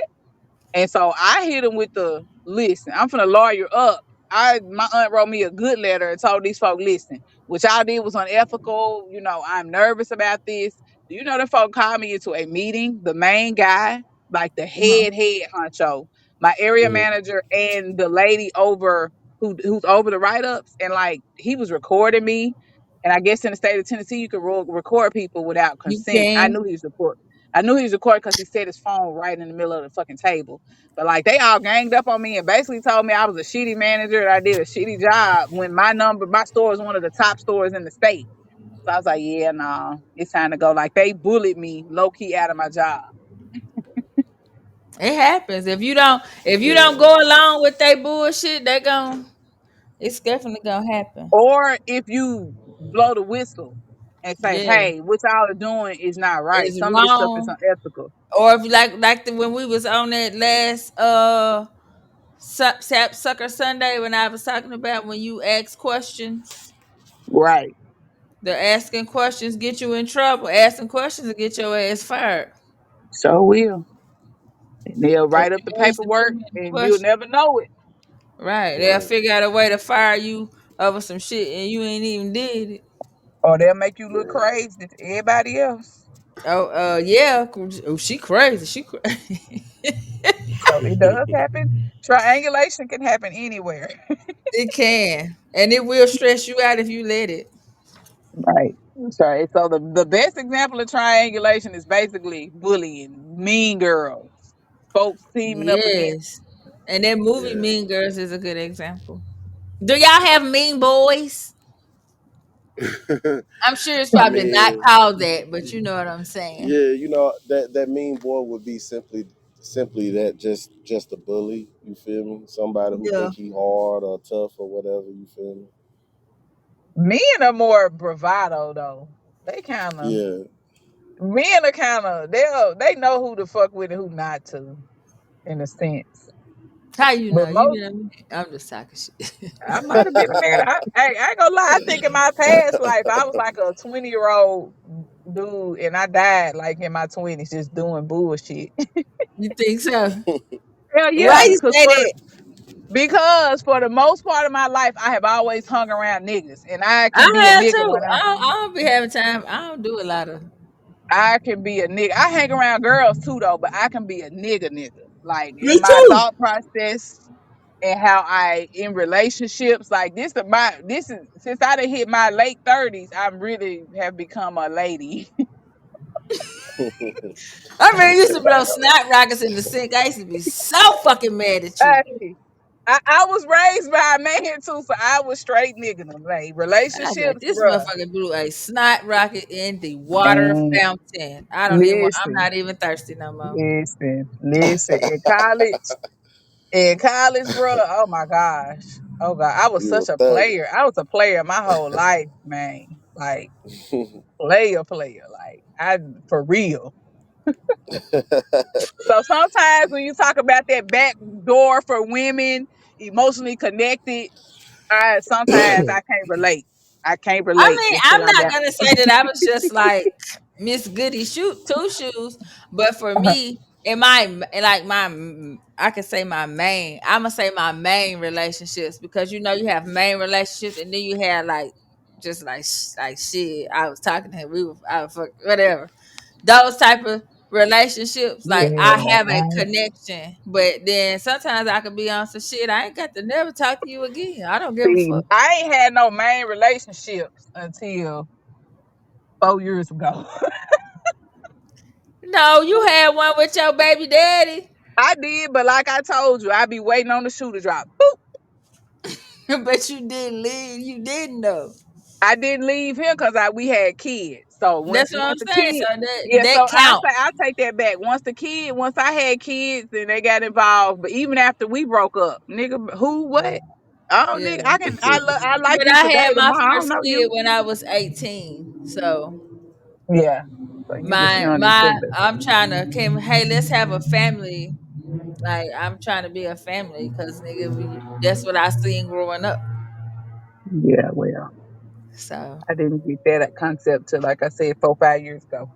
And so I hit him with the listen. I'm finna lawyer up. My aunt wrote me a good letter and told these folks, listen, what y'all did was unethical. You know, I'm nervous about this. Do you know that folk called me into a meeting? The main guy, like the Hmm. head honcho, my area Mhm. manager, and the lady over who's over the write ups, and like he was recording me. And I guess in the state of Tennessee, you could record people without You consent. I can. knew he was recording. I knew he was recording because he set his phone right in the middle of the fucking table. But like they all ganged up on me and basically told me I was a shitty manager and I did a shitty job when my store is one of the top stores in the state. So I was like, yeah, nah, it's time to go. Like they bullied me low key out of my job. It happens. If you don't Yeah. go along with that bullshit, it's definitely gonna happen. Or if you blow the whistle and say, Yeah. hey, what y'all are doing is not right. It's Some of this stuff is wrong. unethical. Or if when we was on that last sucker Sunday when I was talking about when you ask questions, Right. the asking questions get you in trouble. Asking questions will get your ass fired. So will. And they'll If write up the you asking too paperwork many and you'll questions. never know it. Right. They'll Right. figure out a way to fire you over some shit and you ain't even did it. Or they'll make you look Yeah. crazy to everybody else. Oh, yeah. Oh, she crazy. She crazy. So it does happen. Triangulation can happen anywhere. It can. And it will stress you out if you let it. Right. Sorry. So the best example of triangulation is basically bullying, mean girls, folks teaming up against. Yes. And that movie Yeah. Mean Girls is a good example. Do y'all have mean boys? I'm sure it's I probably not mean, called that, but you know what I'm saying. yeah, that mean boy would be simply that, just a bully. You feel me? Somebody who Yeah. think he hard or tough or whatever. You feel me? Men are more bravado though. They kind of Yeah. men are kind of they know who to fuck with and who not to in a sense. How you But know? You most know what I am just talking shit. I might have been a nigga. I ain't gonna lie. I think in my past life, I was like a 20-year-old dude, and I died like in my 20s just doing bullshit. You think so? Hell Why yeah, you say that? because for the most part of my life, I have always hung around niggas, and I can be I a have nigga too. when I don't be having time. I don't do a lot of. I can be a nigga. I hang around girls too though, but I can be a nigga. Like in Me my too. thought process and how I in relationships, like this is since I done hit my late 30s, I really have become a lady. I remember you used to blow snot rockets in the sink. I used to be so fucking mad at you. Hey, I was raised by a man too, so I was straight nigga them. Like I was like, relationships, this bruh. motherfucker blew a snot rocket in the water Man, fountain. I don't even want. I'm listen, not even thirsty no more. listen. In college, bro. Oh my gosh. Oh god, I was You were such a thugging. player. I was a player my whole life, man. Like player. Like I for real. So sometimes when you talk about that back door for women emotionally connected. I sometimes I can't relate. I can't I relate mean, until I'm I not got. gonna say that I was just like Miss Goody shoot two shoes, but for me, in my like my I can say my main. I'm gonna say my main relationships because you know you have main relationships and then you have like just like like shit. I was talking to him. We were I was fuck whatever those type of relationships. Like Yeah, I have a connection, but then sometimes I could be on some shit. I ain't got to never talk to you again. I don't give a see, fuck. I ain't had no main relationships until 4 years ago. No, you had one with your baby daddy, I did, but like I told you, I be waiting on the shoe to drop. Boop. but you didn't leave. You didn't know. I didn't leave him because we had kids. So That's what I'm once the saying. So kid, that yeah. So that I count. say I take that back. Once I had kids and they got involved, but even after we broke up, nigga, who what? Oh, Yeah, nigga, I like but you I today, had my tomorrow. I don't first know kid you. when I was 18. So Yeah. So you was young and my tender. I'm trying to came. Hey, let's have a family. Like I'm trying to be a family because nigga, that's what I seen growing up. Yeah, well, So I didn't get that concept till like I said 4 5 years ago.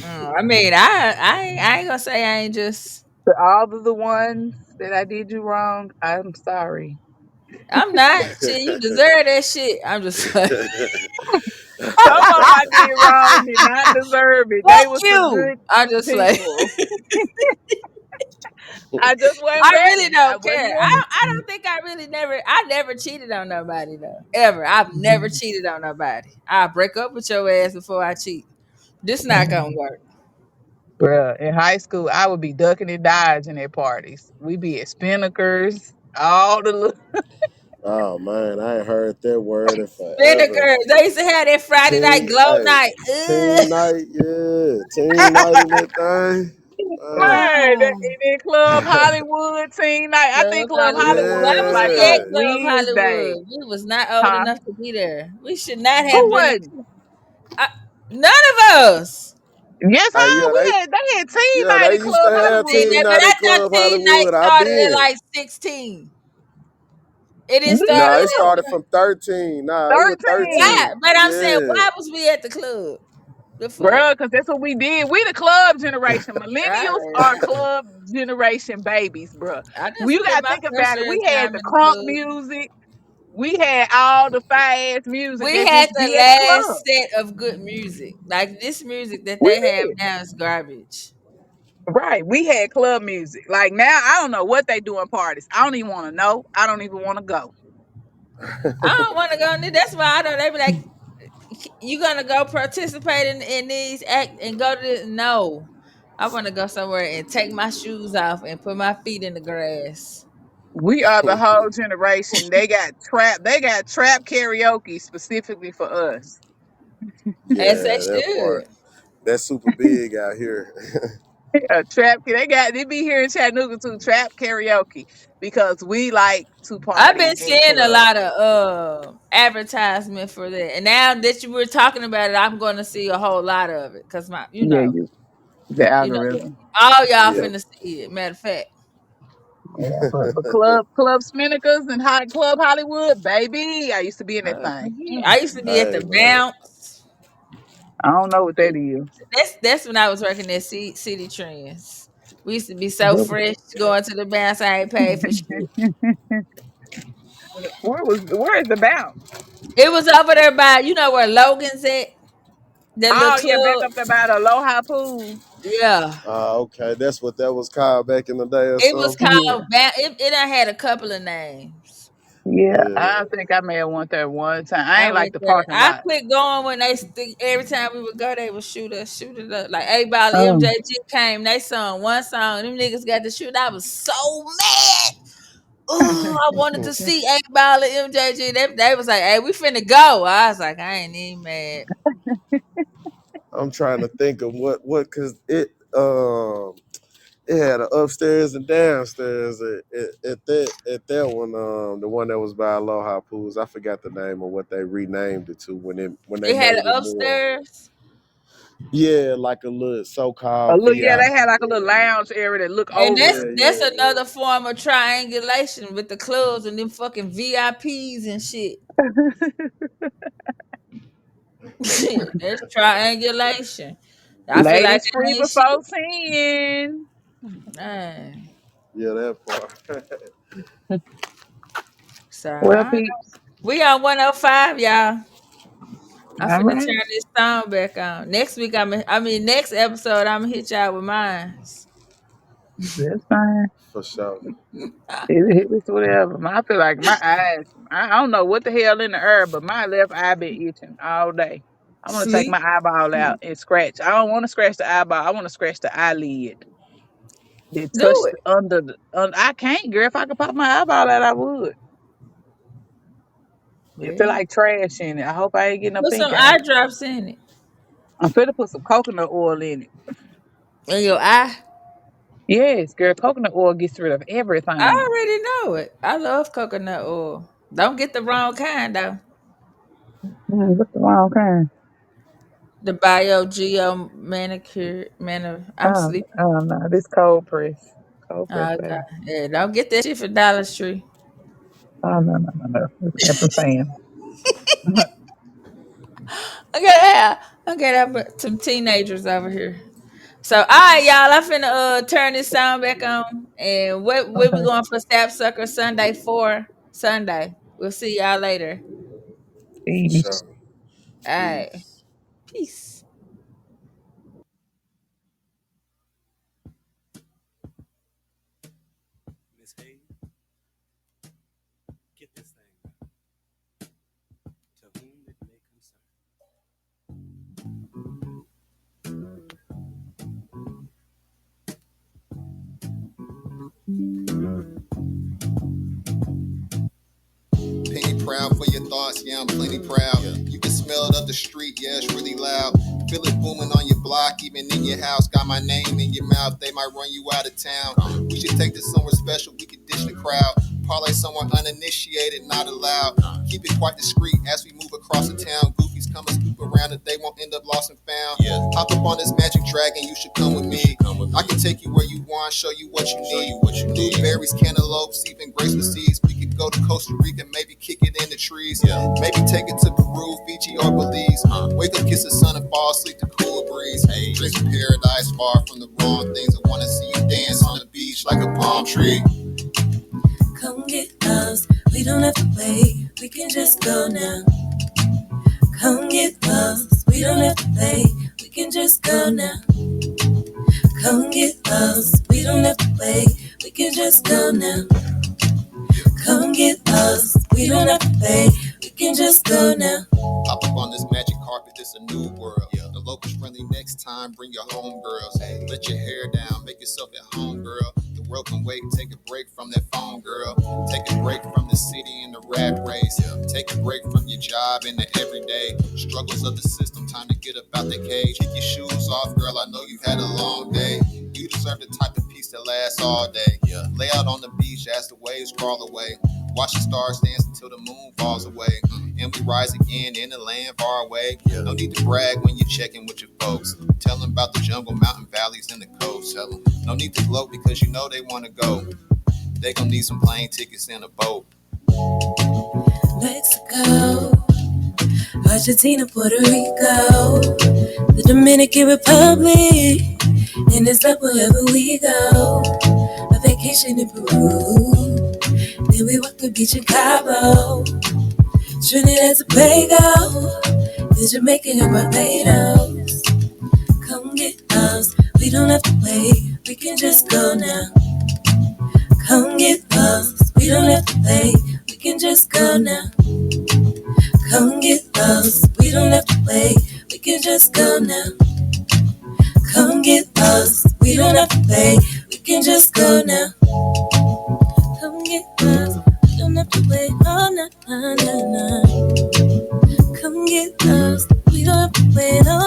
I mean, I ain't gonna say I ain't just. To all of the ones that I did you wrong, I'm sorry. I'm not shit. You deserve that shit. I'm just like, Some of them I did wrong did not deserve it. They fuck were some you. good I'm just like. people. I just wasn't I really ready. I don't care. wasn't ready. I don't think I really I never cheated on nobody though. Ever. I've never cheated on nobody. I break up with your ass before I cheat. This not gonna work. Bruh, in high school, I would be ducking and dodging at parties. We be at Spinnakers, all the little. Oh man, I ain't heard that word in forever. Vinegar. They used to have that Friday night Teen, glow hey, night. teen Ugh. night, yeah, teen night in that thing. Man, Man, that, Oh, and then Club Hollywood teen night. I think Club Club Hollywood. Hollywood Why was was like we yeah. on at Club Wednesday. Hollywood? We was not old Huh? enough to be there. We should not Who have been. wasn't? I, none of us. Yes, Hey, huh? They had teen yeah, night they at used to Club I have seen Hollywood. teen that, but night I at thought Club teen night Hollywood. I started at been. like 16. It didn't start Nah, it at started from 13. Nah, it was 13. why? 13. But I'm saying, Yeah. why was we at the club? The fuck? Bruh, because that's what we did. We the club generation. Millennials I, are club generation babies, bruh. I Well, just you spent gotta my think first about it. year's We had time the in the crunk club. music. We had all the fast music We that had just the be at the last club. set of good music. Like this music that We they have did. now is garbage. Right. We had club music. Like now, I don't know what they do in parties. I don't even want to know. I don't even want to go. I don't want to go in there. That's why I don't. They be like, "You gonna go participate in these act and go to this?" No, I want to go somewhere and take my shoes off and put my feet in the grass. We are the whole generation. They got trap karaoke specifically for us. As they Yeah, that should. part. That's super big out here. Yeah, they be here in Chattanooga too, trap karaoke. Because we like to I've party been in the seeing a club. lot of advertisement for that, and now that you were talking about it, I'm going to see a whole lot of it because my, Yeah, the you know, algorithm. all y'all Yeah. finna see it. Matter of fact, Yeah, but club Spinnakers and hot club Hollywood, baby. I used to be in that thing. I used to be at Hey the man. bounce. I don't know what that is. That's when I was working at City Trends. We used to be so fresh going to the bounce. I ain't paid for shit. Where is the bounce? It was over there by where Logan's at. That little Oh yeah, back club. up there by the Aloha pool. Yeah. Okay. That's what that was called back in the day or It was something. Yeah. called it done had a couple of names. Yeah. Yeah. I think I may have went there one time. I I ain't like went the there. parking I lot. quit going when every time we would go, they would shoot it up. Like A Ball Um, MJG came, they sung one song, them niggas got to shoot. I was so mad. Oh, I wanted to see A Ball and MJG. They was like, "Hey, we finna go." I was like, I ain't even mad. I'm trying to think of what cause it had an upstairs and downstairs at that one, the one that was by Aloha Pools. I forgot the name of what they renamed it to when they It had made an it more. upstairs. Yeah, like a little A so-called little, yeah, they VIP. had like a little Yeah, lounge area that look And over. yeah, that's yeah, yeah. another form of triangulation with the clubs and them fucking VIPs and shit. That's triangulation. I feel like Ladies that free ain't shit. before 10. Man. Yeah, that part. So Well, I don't know. peeps. We on 105, y'all. I'm All finna right. turn this sound back on. Next week, next episode, I'm gonna hit y'all with mine. That's fine. For sure. It's whatever. I feel like my eyes, I don't know what the hell in the air, but my left eye been itching all day. I want to take Sleep. my eyeball out and scratch. I don't want to scratch the eyeball. I want to scratch the eyelid. Then Do touch it. the under the. I can't, girl. If I could pop my eyeball out, I would. It feel Well, like trash in it. I hope I ain't getting no put some pink eye. eye drops in it. I'm finna put some coconut oil in it. In your eye. Yes, girl. Coconut oil gets rid of I everything. already know it. I love coconut oil. Don't get the wrong kind though. What's the wrong kind? The Bio Geo manicure I'm sleeping. No. This cold press. Cold press, Oh, okay. baby. Yeah, don't get that shit for Dollar Tree. Oh, no. It's ampersand. I gotta have some teenagers over here. So all right, y'all. I finna turn this sound back on. And what we Okay. going for Sapsucker Sunday for Sunday. We'll see y'all later. For Peace. sure. All right. Peace. Peace. Miss Hayes, get this thing right. To whom it may concern. Penny proud for your thoughts, yeah, I'm plenty proud. You can smell it up the street, yeah, it's really loud. Feel it booming on your block, even in your house. Got my name in your mouth, they might run you out of town. We should take this somewhere special, we could dish the crowd. Parlay somewhere uninitiated, not allowed. Keep it quite discreet as we move across the town. Goofies come and scoop around it, they won't end up lost and found. Hop up on this magic dragon, you should come with me. I can take you where you want, show you what you need. Blueberries, cantaloupes, even graceful seeds. We could go to Costa Rica, maybe kick it in the trees. Maybe take it to Peru, Fiji, or Belize. Wake up, kiss the sun, and fall asleep to cool breeze. Dreams of paradise, far from the wrong things. I wanna see you dance on the beach like a palm tree. Come get lost. We don't have to wait. We can just go now. Come get lost. We don't have to wait. We can just go now. Come get lost. We don't have to wait. We can just go now. Come get lost. We don't have to wait. We can just go now. Hop up on this magic carpet, this a new world. The locals friendly next time, bring your home girls. Let your hair down, make yourself at home, girl. The world can wait, take a break from that phone, girl. Take a break from the city and the rat race. Take a break from your job and the everyday struggles of the system. Time to get up out the cage. Kick your shoes off, girl. I know you've had a long day. You deserve the type of peace that lasts all day. Lay out on the beach as the waves crawl away. Watch the stars dance until the moon falls away. And we rise again in a land far away. No need to brag when you're checking with your folks. Tell them about the jungle, mountain valleys, and the coast. Tell them no need to gloat because you know they want to go. They gon' need some plane tickets and a boat. Mexico, Argentina, Puerto Rico, the Dominican Republic, and it's up wherever we go. A vacation in Peru, then we walk the beach in Cabo, Trinidad and Tobago, then Jamaica and Barbados. Come get lost, we don't have to wait, we can just go now. Come get lost, we don't have to wait, we can just go now. Come get lost, we don't have to wait, we can just go now. Come get lost, we don't have to wait, we can just go now. Come get lost, we don't have to wait, oh no, no, no, no. Come get lost, we don't have to wait, oh